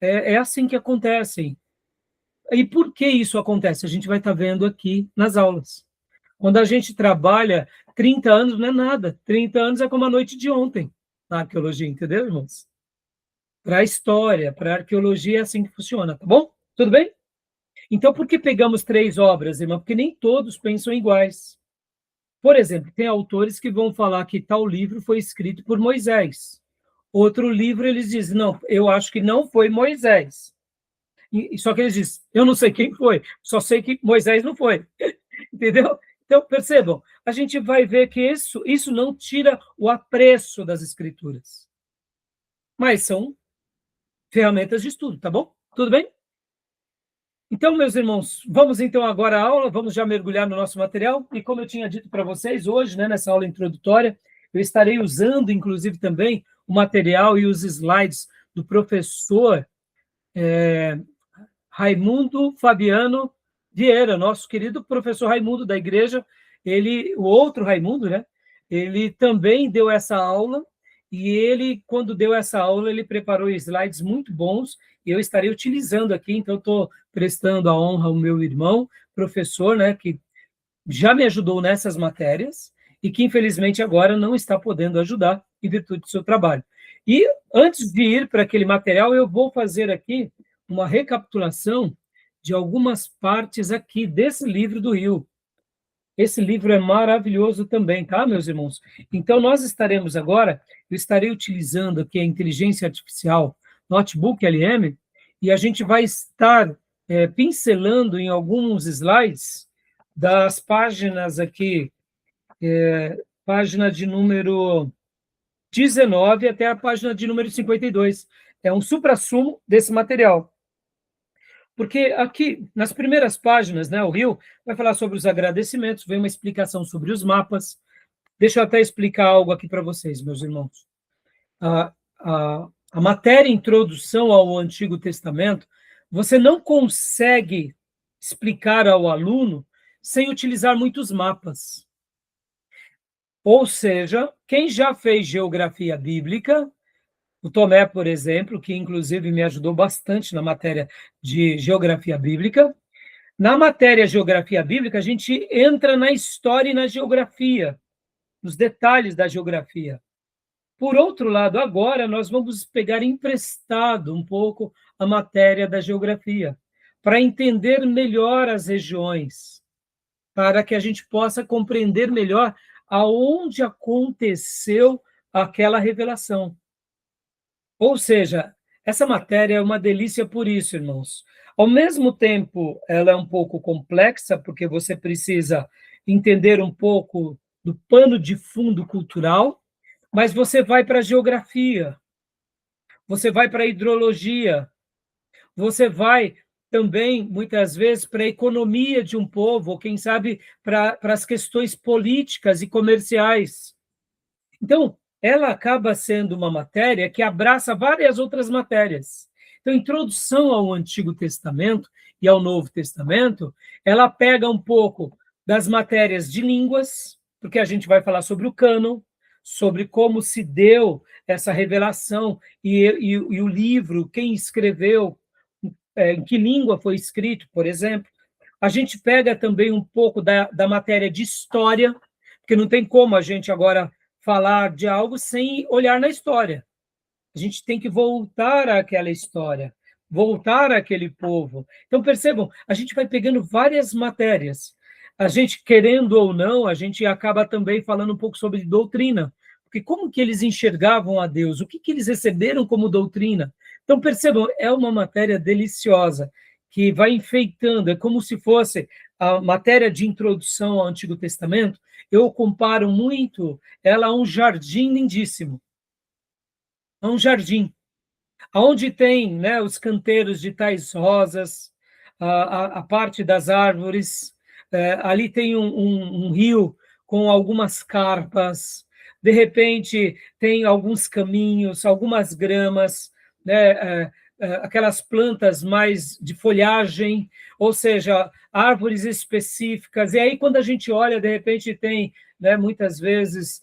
é assim que acontece. E por que isso acontece? A gente vai estar vendo aqui nas aulas. Quando a gente trabalha 30 anos, não é nada. 30 anos é como a noite de ontem na arqueologia, entendeu, irmãos? Para a história, para a arqueologia é assim que funciona, tá bom? Tudo bem? Então, por que pegamos 3 obras, irmão? Porque nem todos pensam iguais. Por exemplo, tem autores que vão falar que tal livro foi escrito por Moisés. Outro livro, eles dizem, não, eu acho que não foi Moisés. Só que eles dizem, eu não sei quem foi, só sei que Moisés não foi. Entendeu? Então, percebam, a gente vai ver que isso não tira o apreço das escrituras. Mas são ferramentas de estudo, tá bom? Tudo bem? Então, meus irmãos, vamos então agora à aula, vamos já mergulhar no nosso material, e como eu tinha dito para vocês hoje, né, nessa aula introdutória, eu estarei usando, inclusive, também o material e os slides do professor Raimundo Fabiano Vieira, nosso querido professor Raimundo da igreja, o outro Raimundo, né, ele também deu essa aula, e ele, quando deu essa aula, ele preparou slides muito bons, e eu estarei utilizando aqui, então estou prestando a honra ao meu irmão, professor, né, que já me ajudou nessas matérias, e que infelizmente agora não está podendo ajudar em virtude do seu trabalho. E antes de ir para aquele material, eu vou fazer aqui uma recapitulação de algumas partes aqui desse livro do Rio. Esse livro é maravilhoso também, tá, meus irmãos? Então, nós estaremos agora, eu estarei utilizando aqui a inteligência artificial Notebook LM, e a gente vai estar pincelando em alguns slides das páginas aqui página de número 19 até a página de número 52. É um suprassumo desse material. Porque aqui, nas primeiras páginas, né, o Rio vai falar sobre os agradecimentos, vem uma explicação sobre os mapas. Deixa eu até explicar algo aqui para vocês, meus irmãos. A matéria Introdução ao Antigo Testamento, você não consegue explicar ao aluno sem utilizar muitos mapas. Ou seja, quem já fez geografia bíblica, o Tomé, por exemplo, que inclusive me ajudou bastante na matéria de geografia bíblica. Na matéria geografia bíblica, a gente entra na história e na geografia, nos detalhes da geografia. Por outro lado, agora nós vamos pegar emprestado um pouco a matéria da geografia, para entender melhor as regiões, para que a gente possa compreender melhor aonde aconteceu aquela revelação. Ou seja, essa matéria é uma delícia por isso, irmãos. Ao mesmo tempo, ela é um pouco complexa, porque você precisa entender um pouco do pano de fundo cultural, mas você vai para a geografia, você vai para a hidrologia, você vai também, muitas vezes, para a economia de um povo, ou quem sabe para as questões políticas e comerciais. Então, ela acaba sendo uma matéria que abraça várias outras matérias. Então, introdução ao Antigo Testamento e ao Novo Testamento, ela pega um pouco das matérias de línguas, porque a gente vai falar sobre o cânon, sobre como se deu essa revelação e o livro, quem escreveu, em que língua foi escrito, por exemplo. A gente pega também um pouco da matéria de história, porque não tem como a gente agora falar de algo sem olhar na história. A gente tem que voltar àquela história, voltar àquele povo. Então, percebam, a gente vai pegando várias matérias. A gente, querendo ou não, a gente acaba também falando um pouco sobre doutrina, porque como que eles enxergavam a Deus? O que que eles receberam como doutrina? Então, percebam, é uma matéria deliciosa, que vai enfeitando, é como se fosse a matéria de introdução ao Antigo Testamento. Eu comparo muito ela a um jardim lindíssimo. A um jardim, onde tem, né, os canteiros de tais rosas, a parte das árvores, ali tem um rio com algumas carpas, de repente tem alguns caminhos, algumas gramas, né, aquelas plantas mais de folhagem, ou seja, árvores específicas. E aí, quando a gente olha, de repente tem, né, muitas vezes,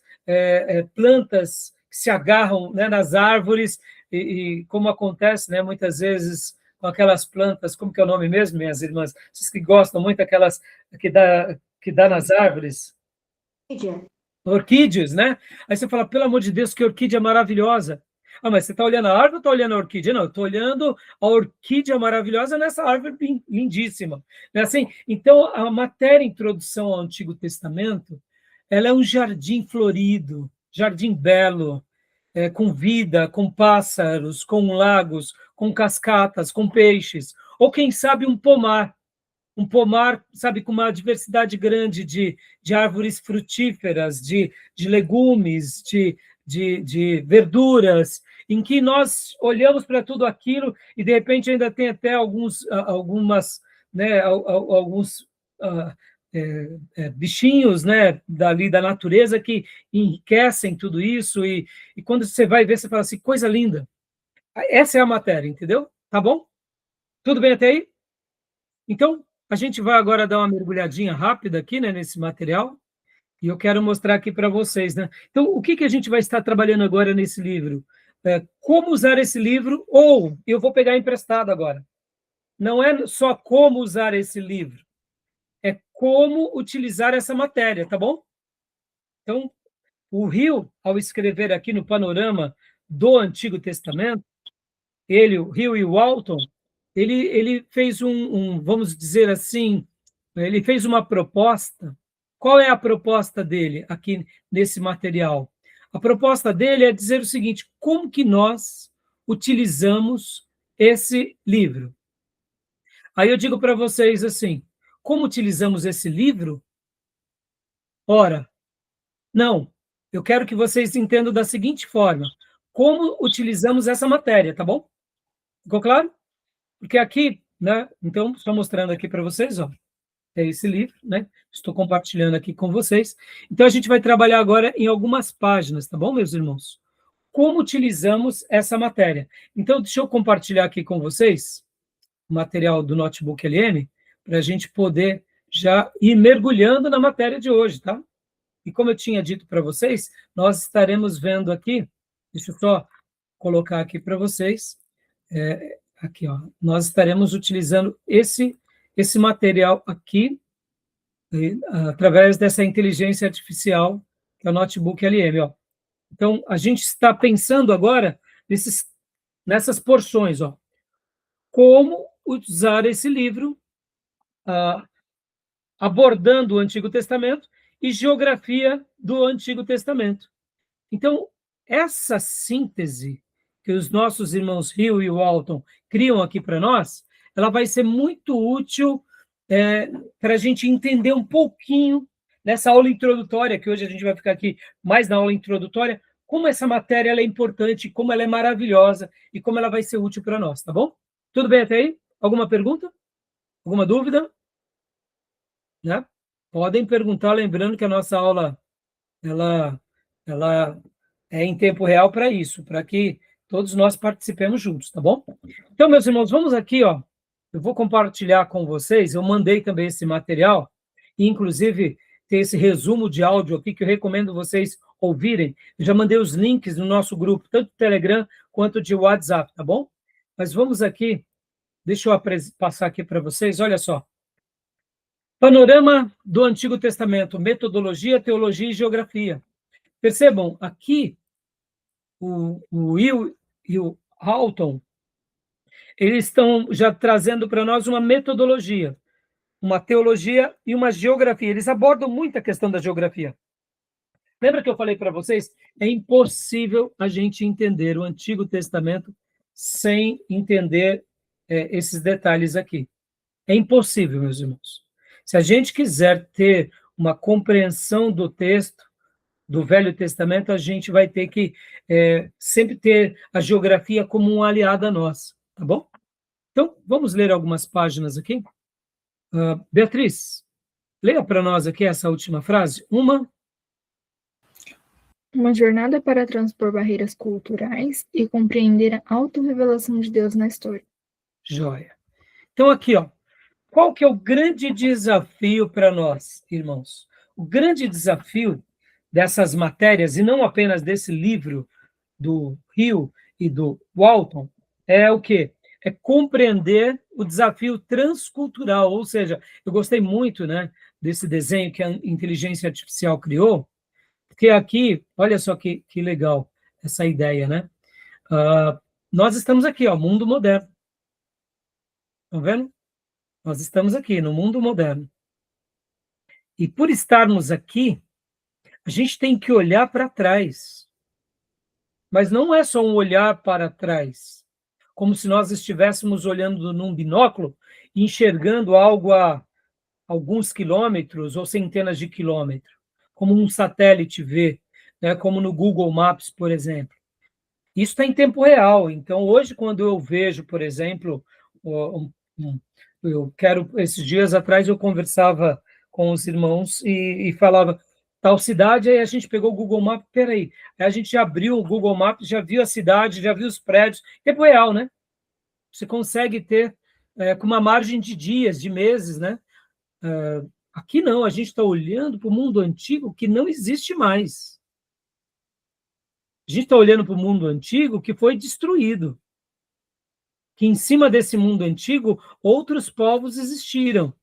plantas que se agarram, né, nas árvores, e como acontece, né, muitas vezes com aquelas plantas, como que é o nome mesmo, minhas irmãs? Vocês que gostam muito, aquelas que dá nas árvores? Orquídea. Orquídeas, né? Aí você fala, pelo amor de Deus, que orquídea maravilhosa. Ah, mas você está olhando a árvore ou está olhando a orquídea? Não, eu estou olhando a orquídea maravilhosa nessa árvore lindíssima. Não é assim? Então, a matéria Introdução ao Antigo Testamento, ela é um jardim florido, jardim belo, com vida, com pássaros, com lagos, com cascatas, com peixes. Ou, quem sabe, um pomar, sabe, com uma diversidade grande de árvores frutíferas, de legumes, de verduras, em que nós olhamos para tudo aquilo e, de repente, ainda tem até algumas, né, alguns bichinhos, né, dali da natureza que enriquecem tudo isso, e quando você vai ver, você fala assim, coisa linda. Essa é a matéria, entendeu? Tá bom? Tudo bem até aí? Então, a gente vai agora dar uma mergulhadinha rápida aqui, né, nesse material, e eu quero mostrar aqui para vocês, né? Então, o que a gente vai estar trabalhando agora nesse livro? Como usar esse livro, ou eu vou pegar emprestado agora. Não é só como usar esse livro, é como utilizar essa matéria, tá bom? Então, o Rio, ao escrever aqui no panorama do Antigo Testamento, o Rio e o Walton, ele fez vamos dizer assim, ele fez uma proposta. Qual é a proposta dele aqui nesse material? A proposta dele é dizer o seguinte, como que nós utilizamos esse livro? Aí eu digo para vocês assim, como utilizamos esse livro? Ora, não, eu quero que vocês entendam da seguinte forma: como utilizamos essa matéria, tá bom? Ficou claro? Porque aqui, né? Então, só mostrando aqui para vocês, ó, é esse livro, né? Estou compartilhando aqui com vocês. Então, a gente vai trabalhar agora em algumas páginas, tá bom, meus irmãos? Como utilizamos essa matéria. Então, deixa eu compartilhar aqui com vocês o material do Notebook LM, para a gente poder já ir mergulhando na matéria de hoje, tá? E como eu tinha dito para vocês, nós estaremos vendo aqui, deixa eu só colocar aqui para vocês, aqui, ó, nós estaremos utilizando esse material aqui, através dessa inteligência artificial, que é o Notebook LM, ó. Então, a gente está pensando agora nessas porções, ó. Como usar esse livro, abordando o Antigo Testamento e geografia do Antigo Testamento. Então, essa síntese que os nossos irmãos Hill e Walton criam aqui para nós, ela vai ser muito útil para a gente entender um pouquinho nessa aula introdutória, que hoje a gente vai ficar aqui mais na aula introdutória, como essa matéria ela é importante, como ela é maravilhosa e como ela vai ser útil para nós, tá bom? Tudo bem até aí? Alguma pergunta? Alguma dúvida? Né? Podem perguntar, lembrando que a nossa aula ela é em tempo real para isso, para que todos nós participemos juntos, tá bom? Então, meus irmãos, vamos aqui, ó. Eu vou compartilhar com vocês, eu mandei também esse material, e inclusive tem esse resumo de áudio aqui que eu recomendo vocês ouvirem. Eu já mandei os links no nosso grupo, tanto do Telegram quanto de WhatsApp, tá bom? Mas vamos aqui, deixa eu passar aqui para vocês, olha só. Panorama do Antigo Testamento, metodologia, teologia e geografia. Percebam, aqui, o Will e o Halton, eles estão já trazendo para nós uma metodologia, uma teologia e uma geografia. Eles abordam muito a questão da geografia. Lembra que eu falei para vocês? É impossível a gente entender o Antigo Testamento sem entender esses detalhes aqui. É impossível, meus irmãos. Se a gente quiser ter uma compreensão do texto, do Velho Testamento, a gente vai ter que sempre ter a geografia como um aliado a nós, tá bom? Então, vamos ler algumas páginas aqui. Beatriz, leia para nós aqui essa última frase. Uma jornada para transpor barreiras culturais e compreender a autorrevelação de Deus na história. Joia. Então, aqui, ó, qual que é o grande desafio para nós, irmãos? O grande desafio dessas matérias, e não apenas desse livro do Hill e do Walton, é o quê? É compreender o desafio transcultural, ou seja, eu gostei muito, né, desse desenho que a inteligência artificial criou, porque aqui, olha só que legal essa ideia, né? Nós estamos aqui, ó, mundo moderno. Estão vendo? Nós estamos aqui no mundo moderno. E por estarmos aqui, a gente tem que olhar para trás. Mas não é só um olhar para trás, como se nós estivéssemos olhando num binóculo e enxergando algo a alguns quilômetros ou centenas de quilômetros, como um satélite vê, né, como no Google Maps, por exemplo. Isso está em tempo real. Então, hoje, quando eu vejo, por exemplo, esses dias atrás eu conversava com os irmãos e falava tal cidade, aí a gente pegou o Google Maps, peraí, aí a gente já abriu o Google Maps, já viu a cidade, já viu os prédios, tempo real, né? Você consegue ter com uma margem de dias, de meses, né? Aqui não, a gente está olhando para o mundo antigo que não existe mais. A gente está olhando para o mundo antigo que foi destruído. Que em cima desse mundo antigo, outros povos existiram.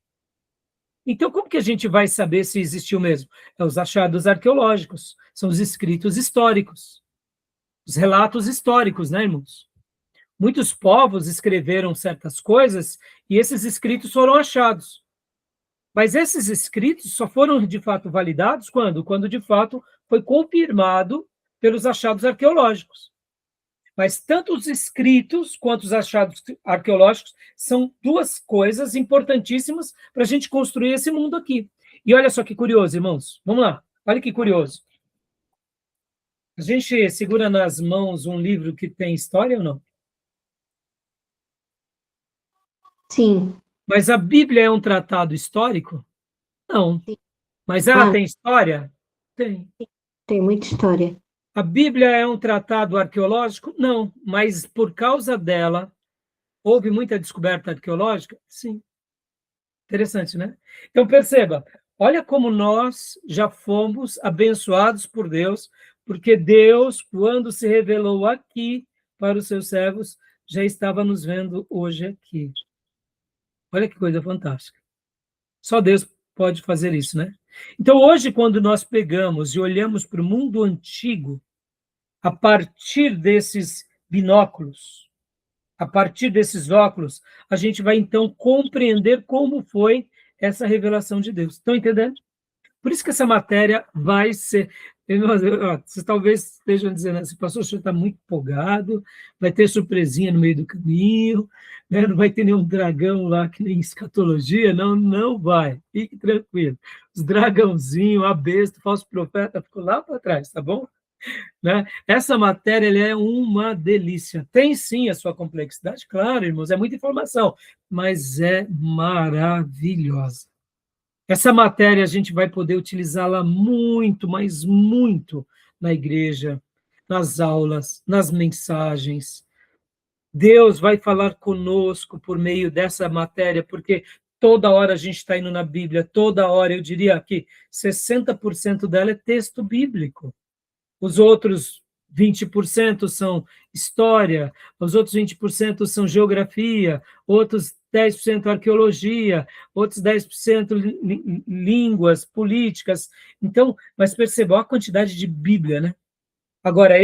Então, como que a gente vai saber se existiu mesmo? É os achados arqueológicos, são os escritos históricos, os relatos históricos, né, irmãos? Muitos povos escreveram certas coisas e esses escritos foram achados. Mas esses escritos só foram, de fato, validados quando? Quando, de fato, foi confirmado pelos achados arqueológicos. Mas tanto os escritos quanto os achados arqueológicos são duas coisas importantíssimas para a gente construir esse mundo aqui. E olha só que curioso, irmãos. Vamos lá. Olha que curioso. A gente segura nas mãos um livro que tem história ou não? Sim. Mas a Bíblia é um tratado histórico? Não. Mas ela Ah, tem história? Tem. tem muita história. A Bíblia é um tratado arqueológico? Não. Mas por causa dela, houve muita descoberta arqueológica? Sim. Interessante, né? Então, perceba, olha como nós já fomos abençoados por Deus, porque Deus, quando se revelou aqui para os seus servos, já estava nos vendo hoje aqui. Olha que coisa fantástica. Só Deus pode fazer isso, né? Então, hoje, quando nós pegamos e olhamos para o mundo antigo, a partir desses binóculos, a partir desses óculos, a gente vai, então, compreender como foi essa revelação de Deus. Estão entendendo? Por isso que essa matéria vai ser... Vocês talvez estejam dizendo assim, pastor, o senhor está muito empolgado, vai ter surpresinha no meio do caminho, né? Não vai ter nenhum dragão lá que nem escatologia, não, não vai, fique tranquilo. Os dragãozinhos, a besta, o falso profeta, ficou lá para trás, tá bom? Né? Essa matéria ele é uma delícia. Tem sim a sua complexidade, claro, irmãos, é muita informação, mas é maravilhosa. Essa matéria a gente vai poder utilizá-la muito, mas muito na igreja, nas aulas, nas mensagens. Deus vai falar conosco por meio dessa matéria, porque toda hora a gente está indo na Bíblia, toda hora, eu diria que 60% dela é texto bíblico. Os outros 20% são história, os outros 20% são geografia, outros 10% arqueologia, outros 10% línguas, políticas. Então, mas percebam a quantidade de Bíblia, né? Agora,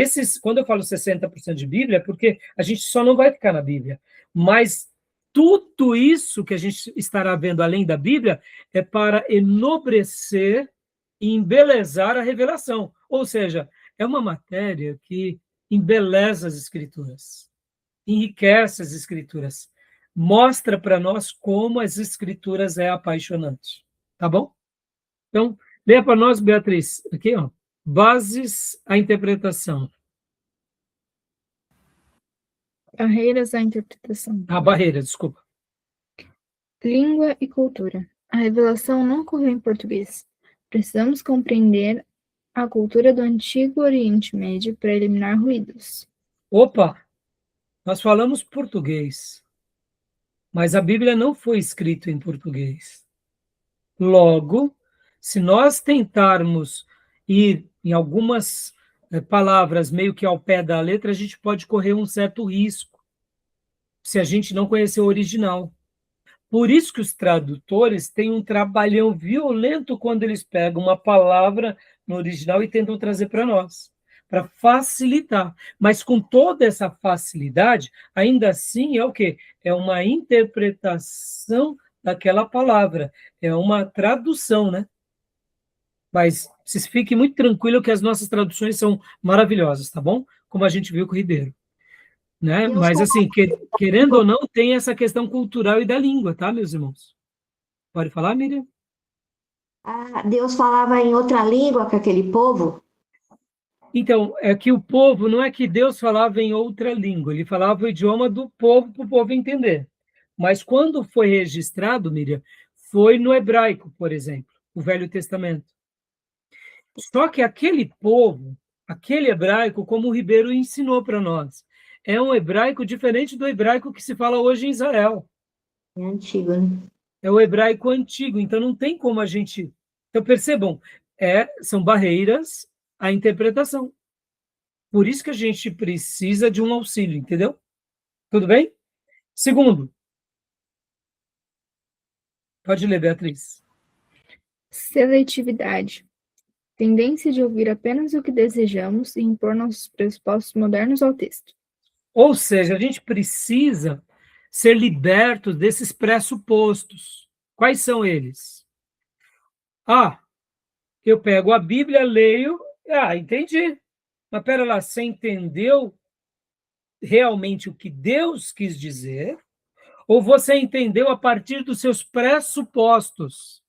quando eu falo 60% de Bíblia, é porque a gente só não vai ficar na Bíblia, mas tudo isso que a gente estará vendo além da Bíblia é para enobrecer e embelezar a revelação. Ou seja, é uma matéria que embeleza as Escrituras, enriquece as Escrituras, mostra para nós como as Escrituras é apaixonante. Tá bom? Então, leia para nós, Beatriz, aqui, ó. Bases à interpretação. Barreiras à interpretação. A barreira, desculpa. Língua e cultura. A revelação não ocorreu em português. Precisamos compreender a cultura do Antigo Oriente Médio para eliminar ruídos. Opa, nós falamos português, mas a Bíblia não foi escrita em português. Logo, se nós tentarmos ir em algumas palavras meio que ao pé da letra, a gente pode correr um certo risco, se a gente não conhecer o original. Por isso que os tradutores têm um trabalhão violento quando eles pegam uma palavra no original e tentam trazer para nós, para facilitar. Mas com toda essa facilidade, ainda assim é o quê? É uma interpretação daquela palavra, é uma tradução, né? Mas vocês fiquem muito tranquilos que as nossas traduções são maravilhosas, tá bom? Como a gente viu com o Ribeiro. Né? Deus Mas, assim, querendo falava, ou não, tem essa questão cultural e da língua, tá, meus irmãos? Pode falar, Miriam? Deus falava em outra língua com aquele povo? Então, é que o povo, não é que Deus falava em outra língua, ele falava o idioma do povo para o povo entender. Mas quando foi registrado, Miriam, foi no hebraico, por exemplo, o Velho Testamento. Só que aquele povo, aquele hebraico, como o Ribeiro ensinou para nós, é um hebraico diferente do hebraico que se fala hoje em Israel. É antigo, né? É o hebraico antigo, então não tem como a gente... Então, percebam, são barreiras à interpretação. Por isso que a gente precisa de um auxílio, entendeu? Tudo bem? Segundo. Pode ler, Beatriz. Seletividade. Tendência de ouvir apenas o que desejamos e impor nossos pressupostos modernos ao texto. Ou seja, a gente precisa ser libertos desses pressupostos. Quais são eles? Eu pego a Bíblia, leio, entendi. Mas pera lá, você entendeu realmente o que Deus quis dizer? Ou você entendeu a partir dos seus pressupostos?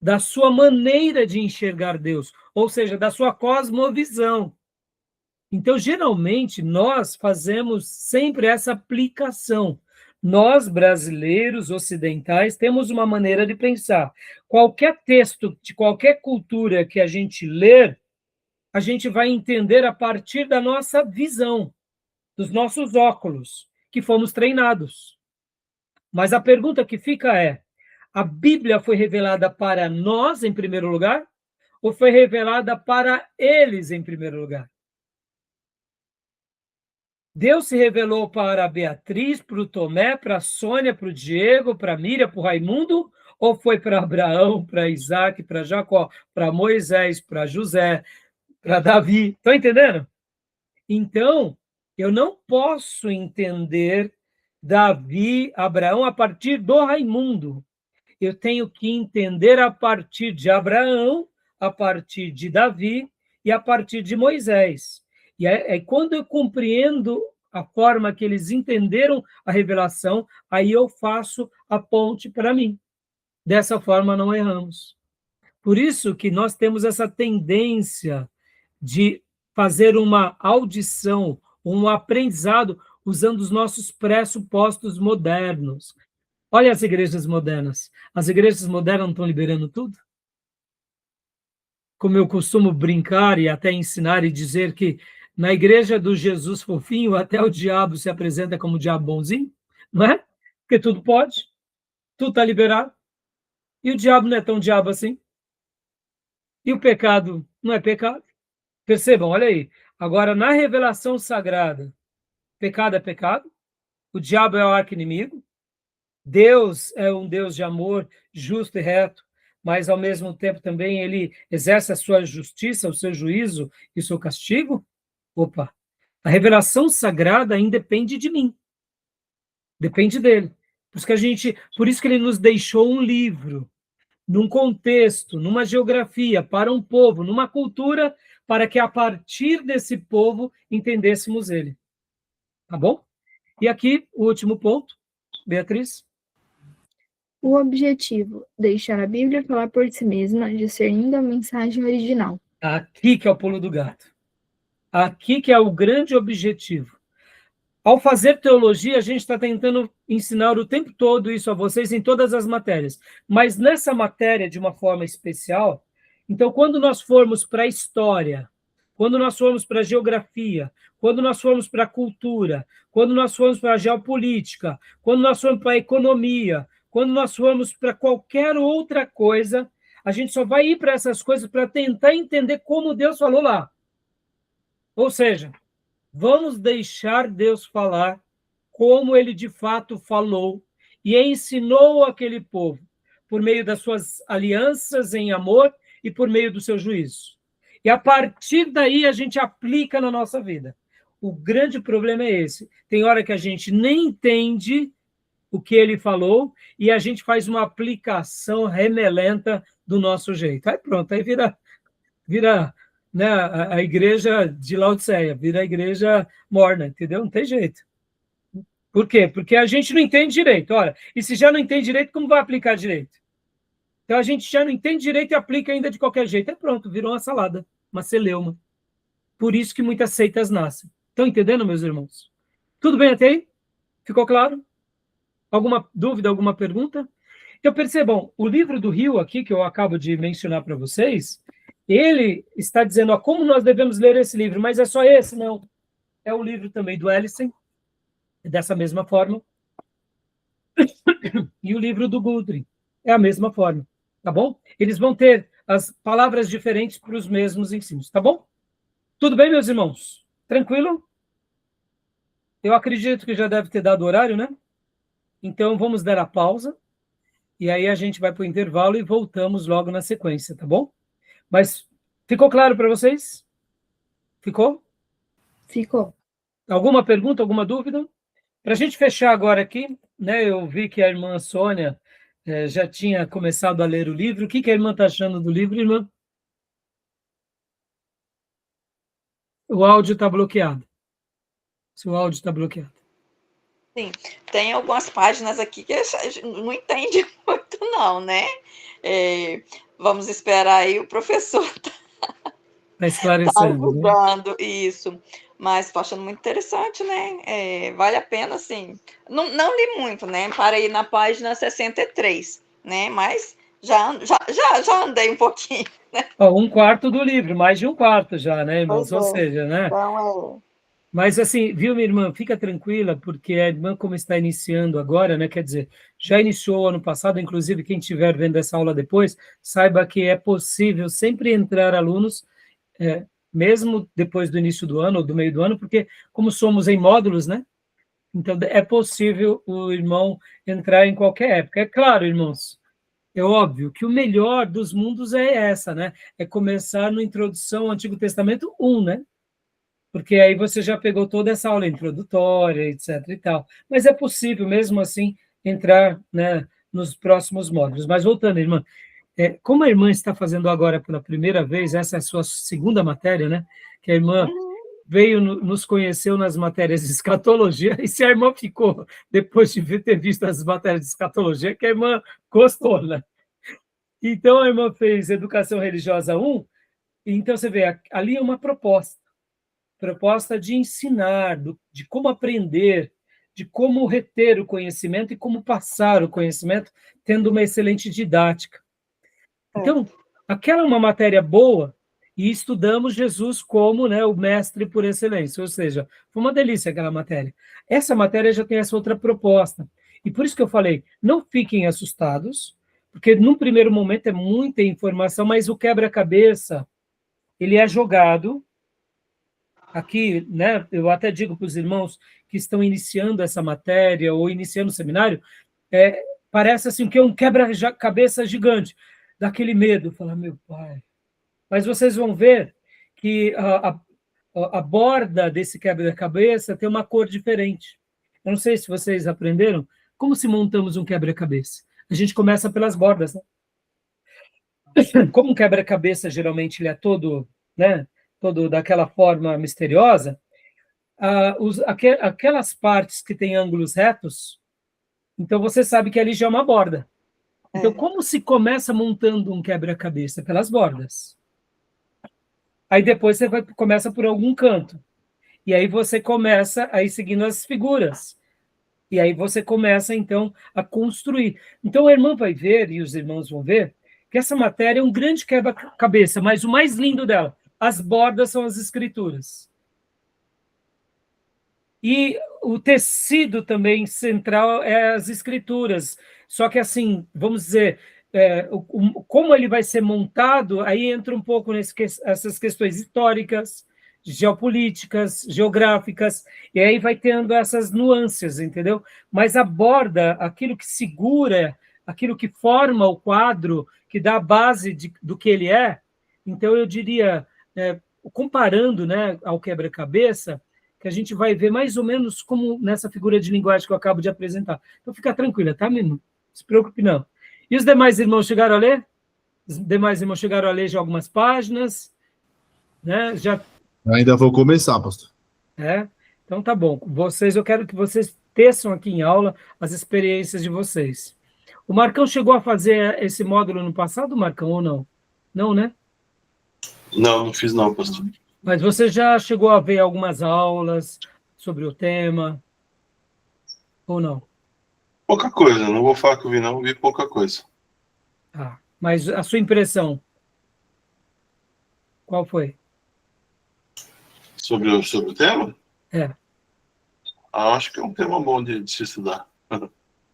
da sua maneira de enxergar Deus, ou seja, da sua cosmovisão. Então, geralmente, nós fazemos sempre essa aplicação. Nós, brasileiros ocidentais, temos uma maneira de pensar. Qualquer texto de qualquer cultura que a gente ler, a gente vai entender a partir da nossa visão, dos nossos óculos, que fomos treinados. Mas a pergunta que fica é: a Bíblia foi revelada para nós, em primeiro lugar, ou foi revelada para eles, em primeiro lugar? Deus se revelou para a Beatriz, para o Tomé, para a Sônia, para o Diego, para a Miriam, para o Raimundo, ou foi para Abraão, para Isaac, para Jacó, para Moisés, para José, para Davi? Estão entendendo? Então, eu não posso entender Davi, Abraão, a partir do Raimundo. Eu tenho que entender a partir de Abraão, a partir de Davi e a partir de Moisés. E é quando eu compreendo a forma que eles entenderam a revelação, aí eu faço a ponte para mim. Dessa forma, não erramos. Por isso que nós temos essa tendência de fazer uma audição, um aprendizado, usando os nossos pressupostos modernos. Olha as igrejas modernas. As igrejas modernas não estão liberando tudo? Como eu costumo brincar e até ensinar e dizer que na igreja do Jesus fofinho, até o diabo se apresenta como diabo bonzinho, não é? Porque tudo pode, tudo está liberado. E o diabo não é tão diabo assim. E o pecado não é pecado. Percebam, olha aí. Agora, na revelação sagrada, pecado é pecado, o diabo é o arqui-inimigo, Deus é um Deus de amor, justo e reto, mas, ao mesmo tempo, também ele exerce a sua justiça, o seu juízo e o seu castigo. Opa, a revelação sagrada ainda depende de mim, depende dele. Por isso que ele nos deixou um livro, num contexto, numa geografia, para um povo, numa cultura, para que a partir desse povo entendêssemos ele. Tá bom? E aqui, o último ponto, Beatriz. O objetivo: deixar a Bíblia falar por si mesma, discernindo a mensagem original. Aqui que é o pulo do gato. Aqui que é o grande objetivo. Ao fazer teologia, a gente está tentando ensinar o tempo todo isso a vocês em todas as matérias. Mas nessa matéria, de uma forma especial, então, quando nós formos para a história, quando nós formos para a geografia, quando nós formos para a cultura, quando nós formos para a geopolítica, quando nós formos para a economia, quando nós formos para qualquer outra coisa, a gente só vai ir para essas coisas para tentar entender como Deus falou lá. Ou seja, vamos deixar Deus falar como ele de fato falou e ensinou aquele povo, por meio das suas alianças em amor e por meio do seu juízo. E a partir daí a gente aplica na nossa vida. O grande problema é esse. Tem hora que a gente nem entende o que ele falou e a gente faz uma aplicação remelenta do nosso jeito. Aí pronto, aí vira né, a igreja de Laodiceia, vira a igreja morna, entendeu? Não tem jeito. Por quê? Porque a gente não entende direito. Olha, e se já não entende direito, como vai aplicar direito? Então a gente já não entende direito e aplica ainda de qualquer jeito. É pronto, virou uma salada, uma celeuma. Por isso que muitas seitas nascem. Estão entendendo, meus irmãos? Tudo bem até aí? Ficou claro? Alguma dúvida, alguma pergunta? Então percebam, o livro do Rio aqui, que eu acabo de mencionar para vocês, ele está dizendo como nós devemos ler esse livro, mas é só esse? Não. É o livro também do Ellison, dessa mesma forma. E o livro do Guthrie é a mesma forma, tá bom? Eles vão ter as palavras diferentes para os mesmos ensinos, tá bom? Tudo bem, meus irmãos? Tranquilo? Eu acredito que já deve ter dado horário, né? Então, vamos dar a pausa, e aí a gente vai para o intervalo e voltamos logo na sequência, tá bom? Mas ficou claro para vocês? Ficou? Ficou. Alguma pergunta, alguma dúvida? Para a gente fechar agora aqui, né? Eu vi que a irmã Sônia já tinha começado a ler o livro. O que a irmã está achando do livro, irmã? O áudio está bloqueado. Se o áudio está bloqueado. Sim, tem algumas páginas aqui que a gente não entende muito, não, né? Vamos esperar aí, o professor Está esclarecendo, né? ajudando isso. Mas estou achando muito interessante, né? Vale a pena, assim. Não li muito, né? Parei na página 63, né? Mas já andei um pouquinho. Ó, 1/4 do livro, mais de 1/4 já, né, irmãos? Pois Ou é. seja, né? Então, Mas assim, viu, minha irmã, fica tranquila, porque a irmã, como está iniciando agora, né, quer dizer, já iniciou ano passado, inclusive quem estiver vendo essa aula depois, saiba que é possível sempre entrar alunos, mesmo depois do início do ano ou do meio do ano, porque como somos em módulos, né, então é possível o irmão entrar em qualquer época. É claro, irmãos, é óbvio que o melhor dos mundos é essa, né, é começar no Introdução ao Antigo Testamento 1, né, porque aí você já pegou toda essa aula introdutória, etc. e tal. Mas é possível, mesmo assim, entrar, né, nos próximos módulos. Mas voltando, irmã, como a irmã está fazendo agora pela primeira vez, essa é a sua segunda matéria, né? Que a irmã veio, nos conheceu nas matérias de escatologia, e se a irmã ficou, depois de ter visto as matérias de escatologia, que a irmã gostou, né? Então, a irmã fez Educação Religiosa 1, e então você vê, ali é uma proposta de ensinar, de como aprender, de como reter o conhecimento e como passar o conhecimento, tendo uma excelente didática. Então, aquela é uma matéria boa, e estudamos Jesus como, né, o mestre por excelência, ou seja, foi uma delícia aquela matéria. Essa matéria já tem essa outra proposta, e por isso que eu falei, não fiquem assustados, porque num primeiro momento é muita informação, mas o quebra-cabeça, ele é jogado. Aqui, né, eu até digo para os irmãos que estão iniciando essa matéria ou iniciando o seminário, parece assim que é um quebra-cabeça gigante, daquele medo, falar, meu pai. Mas vocês vão ver que a borda desse quebra-cabeça tem uma cor diferente. Eu não sei se vocês aprenderam como se montamos um quebra-cabeça. A gente começa pelas bordas, né? Como um quebra-cabeça geralmente ele é todo, né, todo daquela forma misteriosa, aquelas partes que têm ângulos retos, então você sabe que ali já é uma borda. Então, como se começa montando um quebra-cabeça? Pelas bordas. Aí depois você começa por algum canto. E aí você começa aí seguindo as figuras. E aí você começa, então, a construir. Então, a irmã vai ver, e os irmãos vão ver, que essa matéria é um grande quebra-cabeça, mas o mais lindo dela, as bordas são as escrituras. E o tecido também central é as escrituras. Só que, assim, vamos dizer, como ele vai ser montado, aí entra um pouco essas questões históricas, geopolíticas, geográficas, e aí vai tendo essas nuances, entendeu? Mas a borda, aquilo que segura, aquilo que forma o quadro, que dá a base do que ele é, então eu diria, comparando, né, ao quebra-cabeça, que a gente vai ver mais ou menos como nessa figura de linguagem que eu acabo de apresentar. Então, fica tranquila, tá, menino? Não se preocupe, não. E os demais irmãos chegaram a ler? Os demais irmãos chegaram a ler já algumas páginas, né? Já... Ainda vou começar, pastor. Então tá bom. Eu quero que vocês teçam aqui em aula as experiências de vocês. O Marcão chegou a fazer esse módulo no passado, Marcão, ou não? Não, né? Não fiz não, pastor. Mas você já chegou a ver algumas aulas sobre o tema, ou não? Pouca coisa, não vou falar que eu vi não, vi pouca coisa. Mas a sua impressão, qual foi? Sobre o tema? Acho que é um tema bom de se estudar.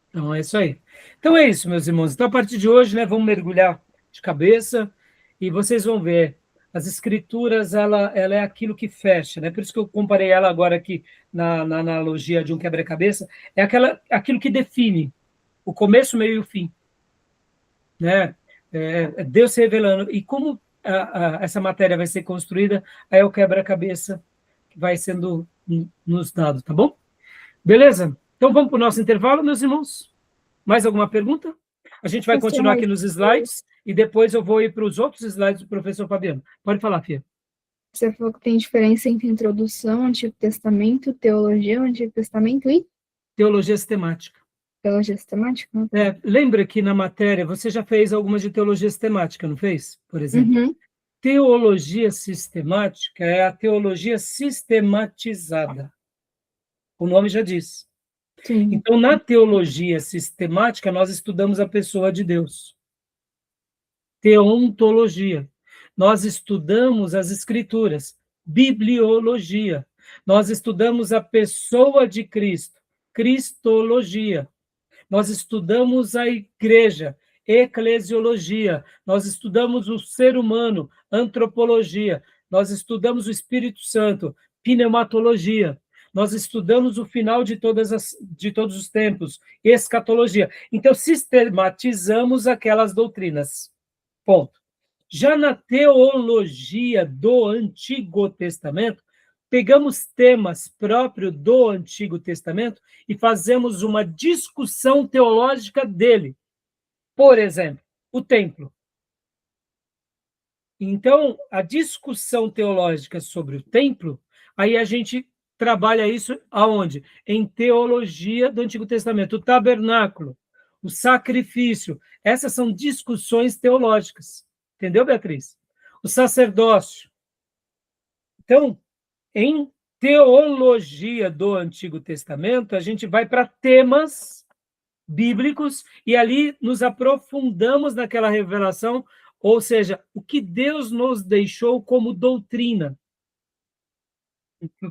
Então, é isso aí. Então, é isso, meus irmãos. Então, a partir de hoje, né, vamos mergulhar de cabeça e vocês vão ver, as escrituras, ela é aquilo que fecha, né? Por isso que eu comparei ela agora aqui na analogia de um quebra-cabeça, é aquilo que define o começo, o meio e o fim, né? Deus se revelando. E como essa matéria vai ser construída, aí é o quebra-cabeça que vai sendo nos dado, tá bom? Beleza? Então, vamos para o nosso intervalo, meus irmãos? Mais alguma pergunta? A gente vai continuar aqui nos slides e depois eu vou ir para os outros slides do professor Fabiano. Pode falar, Fia. Você falou que tem diferença entre introdução ao Antigo Testamento, teologia ao Antigo Testamento e? Teologia sistemática. Teologia sistemática? Lembra que na matéria você já fez algumas de teologia sistemática, não fez? Por exemplo. Uhum. Teologia sistemática é a teologia sistematizada. O nome já diz. Sim. Então, na teologia sistemática, nós estudamos a pessoa de Deus. Teontologia. Nós estudamos as escrituras. Bibliologia. Nós estudamos a pessoa de Cristo. Cristologia. Nós estudamos a igreja. Eclesiologia. Nós estudamos o ser humano. Antropologia. Nós estudamos o Espírito Santo. Pneumatologia. Nós estudamos o final de todos os tempos. Escatologia. Então, sistematizamos aquelas doutrinas. Ponto. Já na teologia do Antigo Testamento, pegamos temas próprios do Antigo Testamento e fazemos uma discussão teológica dele. Por exemplo, o templo. Então, a discussão teológica sobre o templo, aí a gente trabalha isso aonde? Em teologia do Antigo Testamento. O tabernáculo, o sacrifício, essas são discussões teológicas. Entendeu, Beatriz? O sacerdócio. Então, em teologia do Antigo Testamento, a gente vai para temas bíblicos e ali nos aprofundamos naquela revelação, ou seja, o que Deus nos deixou como doutrina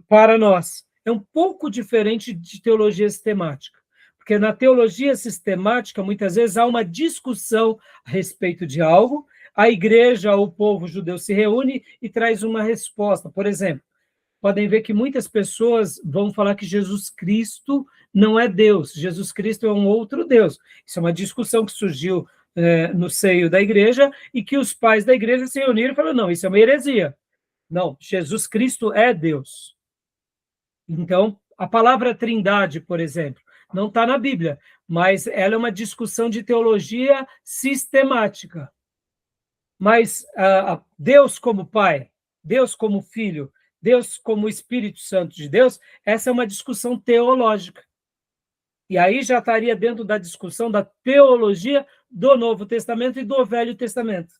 para nós. É um pouco diferente de teologia sistemática, porque na teologia sistemática, muitas vezes, há uma discussão a respeito de algo, a igreja, o povo judeu se reúne e traz uma resposta. Por exemplo, podem ver que muitas pessoas vão falar que Jesus Cristo não é Deus, Jesus Cristo é um outro Deus. Isso é uma discussão que surgiu no seio da igreja e que os pais da igreja se reuniram e falaram, não, isso é uma heresia. Não, Jesus Cristo é Deus. Então, a palavra trindade, por exemplo, não está na Bíblia, mas ela é uma discussão de teologia sistemática. Mas Deus como Pai, Deus como Filho, Deus como Espírito Santo de Deus, essa é uma discussão teológica. E aí já estaria dentro da discussão da teologia do Novo Testamento e do Velho Testamento.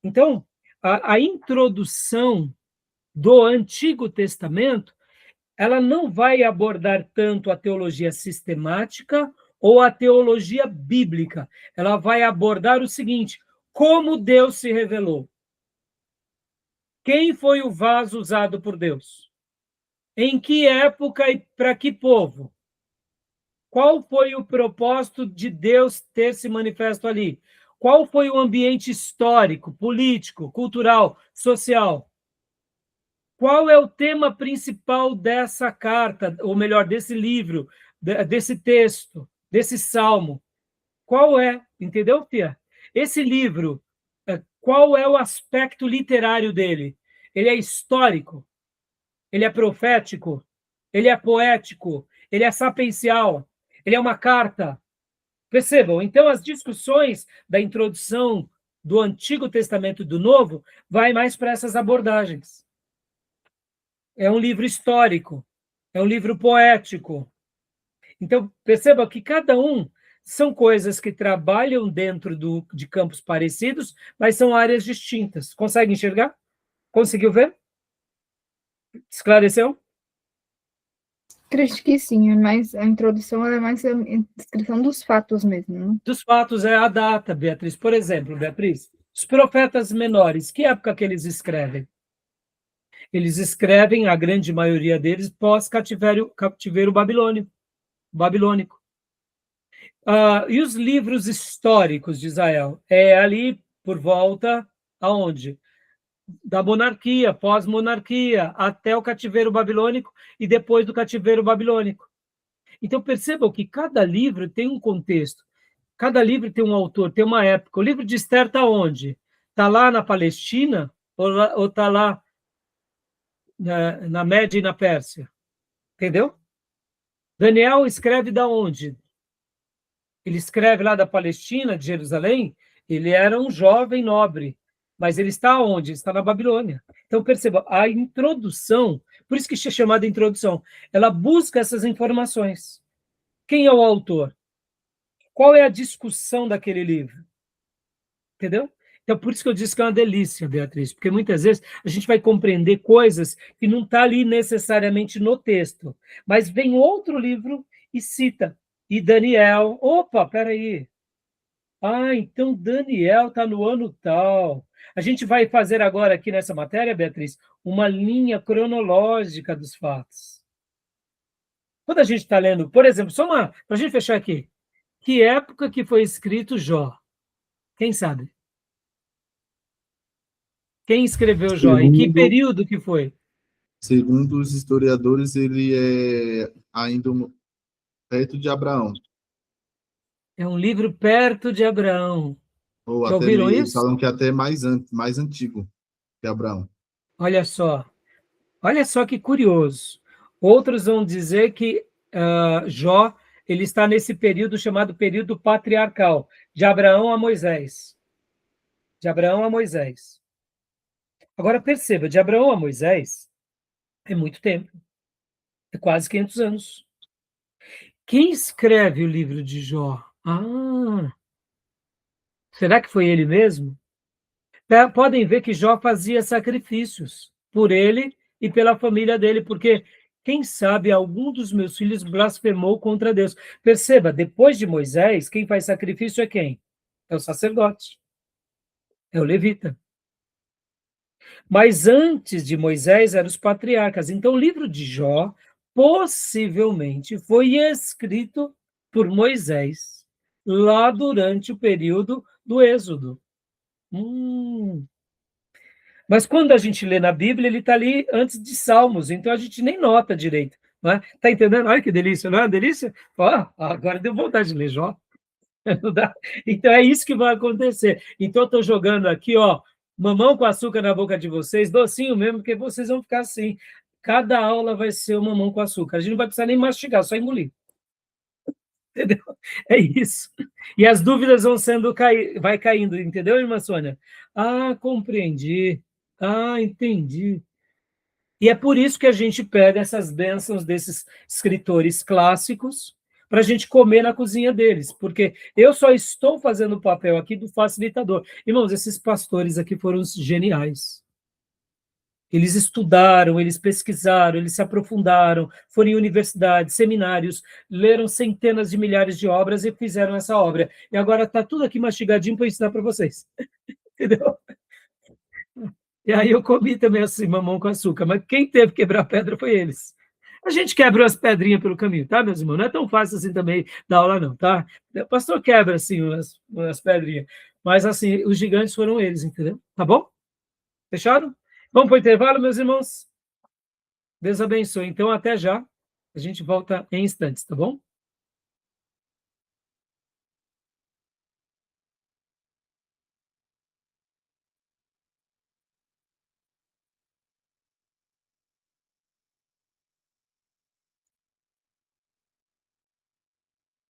Então, a introdução do Antigo Testamento, ela não vai abordar tanto a teologia sistemática ou a teologia bíblica. Ela vai abordar o seguinte: como Deus se revelou. Quem foi o vaso usado por Deus? Em que época e para que povo? Qual foi o propósito de Deus ter se manifesto ali? Qual foi o ambiente histórico, político, cultural, social? Qual é o tema principal dessa carta, ou melhor, desse livro, desse texto, desse salmo? Qual é? Entendeu, Fia? Esse livro, qual é o aspecto literário dele? Ele é histórico? Ele é profético? Ele é poético? Ele é sapiencial? Ele é uma carta? Percebam, então as discussões da introdução do Antigo Testamento e do Novo vai mais para essas abordagens. É um livro histórico, é um livro poético. Então, perceba que cada um são coisas que trabalham dentro de campos parecidos, mas são áreas distintas. Consegue enxergar? Conseguiu ver? Esclareceu? Acredito que sim, mas a introdução é mais a descrição dos fatos mesmo, né? Dos fatos é a data, Beatriz. Por exemplo, Beatriz, os profetas menores, que época que eles escrevem? Eles escrevem, a grande maioria deles, pós-cativeiro babilônico. E os livros históricos de Israel? É ali por volta, aonde? Da monarquia, pós-monarquia, até o cativeiro babilônico e depois do cativeiro babilônico. Então, percebam que cada livro tem um contexto, cada livro tem um autor, tem uma época. O livro de Esther está onde? Está lá na Palestina ou está lá na Média e na Pérsia? Entendeu? Daniel escreve da onde? Ele escreve lá da Palestina, de Jerusalém. Ele era um jovem nobre, mas ele está onde? Está na Babilônia. Então, perceba, a introdução, por isso que é chamada introdução, ela busca essas informações. Quem é o autor? Qual é a discussão daquele livro? Entendeu? Então, por isso que eu disse que é uma delícia, Beatriz, porque muitas vezes a gente vai compreender coisas que não está ali necessariamente no texto, mas vem outro livro e cita. E Daniel, opa, peraí. Ah, então Daniel está no ano tal. A gente vai fazer agora aqui nessa matéria, Beatriz, uma linha cronológica dos fatos. Quando a gente está lendo, por exemplo, só para a gente fechar aqui, que época que foi escrito Jó? Quem sabe? Quem escreveu Jó? Em que período que foi? Segundo os historiadores, ele é ainda perto de Abraão. É um livro perto de Abraão. Ou Já até ouviram eles isso? falam que até mais antigo que Abraão. Olha só que curioso. Outros vão dizer que Jó ele está nesse período chamado período patriarcal, de Abraão a Moisés. De Abraão a Moisés. Agora perceba, de Abraão a Moisés é muito tempo. É quase 500 anos. Quem escreve o livro de Jó? Será que foi ele mesmo? Podem ver que Jó fazia sacrifícios por ele e pela família dele, porque, quem sabe, algum dos meus filhos blasfemou contra Deus. Perceba, depois de Moisés, quem faz sacrifício é quem? É o sacerdote, é o levita. Mas antes de Moisés eram os patriarcas. Então, o livro de Jó possivelmente foi escrito por Moisés, lá durante o período do Êxodo. Mas quando a gente lê na Bíblia, ele está ali antes de Salmos, então a gente nem nota direito. Não é? Tá entendendo? Olha que delícia, não é uma delícia? Ó, agora deu vontade de ler Jó. Não dá? Então é isso que vai acontecer. Então eu estou jogando aqui, ó, mamão com açúcar na boca de vocês, docinho mesmo, porque vocês vão ficar assim. Cada aula vai ser um mamão com açúcar. A gente não vai precisar nem mastigar, só engolir. Entendeu? É isso. E as dúvidas vão vai caindo, entendeu, irmã Sônia? Ah, compreendi. Ah, entendi. E é por isso que a gente pega essas bênçãos desses escritores clássicos para a gente comer na cozinha deles, porque eu só estou fazendo o papel aqui do facilitador. Irmãos, esses pastores aqui foram geniais. Eles estudaram, eles pesquisaram, eles se aprofundaram, foram em universidades, seminários, leram centenas de milhares de obras e fizeram essa obra. E agora está tudo aqui mastigadinho para ensinar para vocês. Entendeu? E aí eu comi também assim, mamão com açúcar, mas quem teve que quebrar pedra foi eles. A gente quebra umas pedrinhas pelo caminho, tá, meus irmãos? Não é tão fácil assim também dar aula, não, tá? O pastor quebra, assim, umas pedrinhas. Mas, assim, os gigantes foram eles, entendeu? Tá bom? Fechado? Vamos para o intervalo, meus irmãos? Deus abençoe. Então, até já. A gente volta em instantes, tá bom?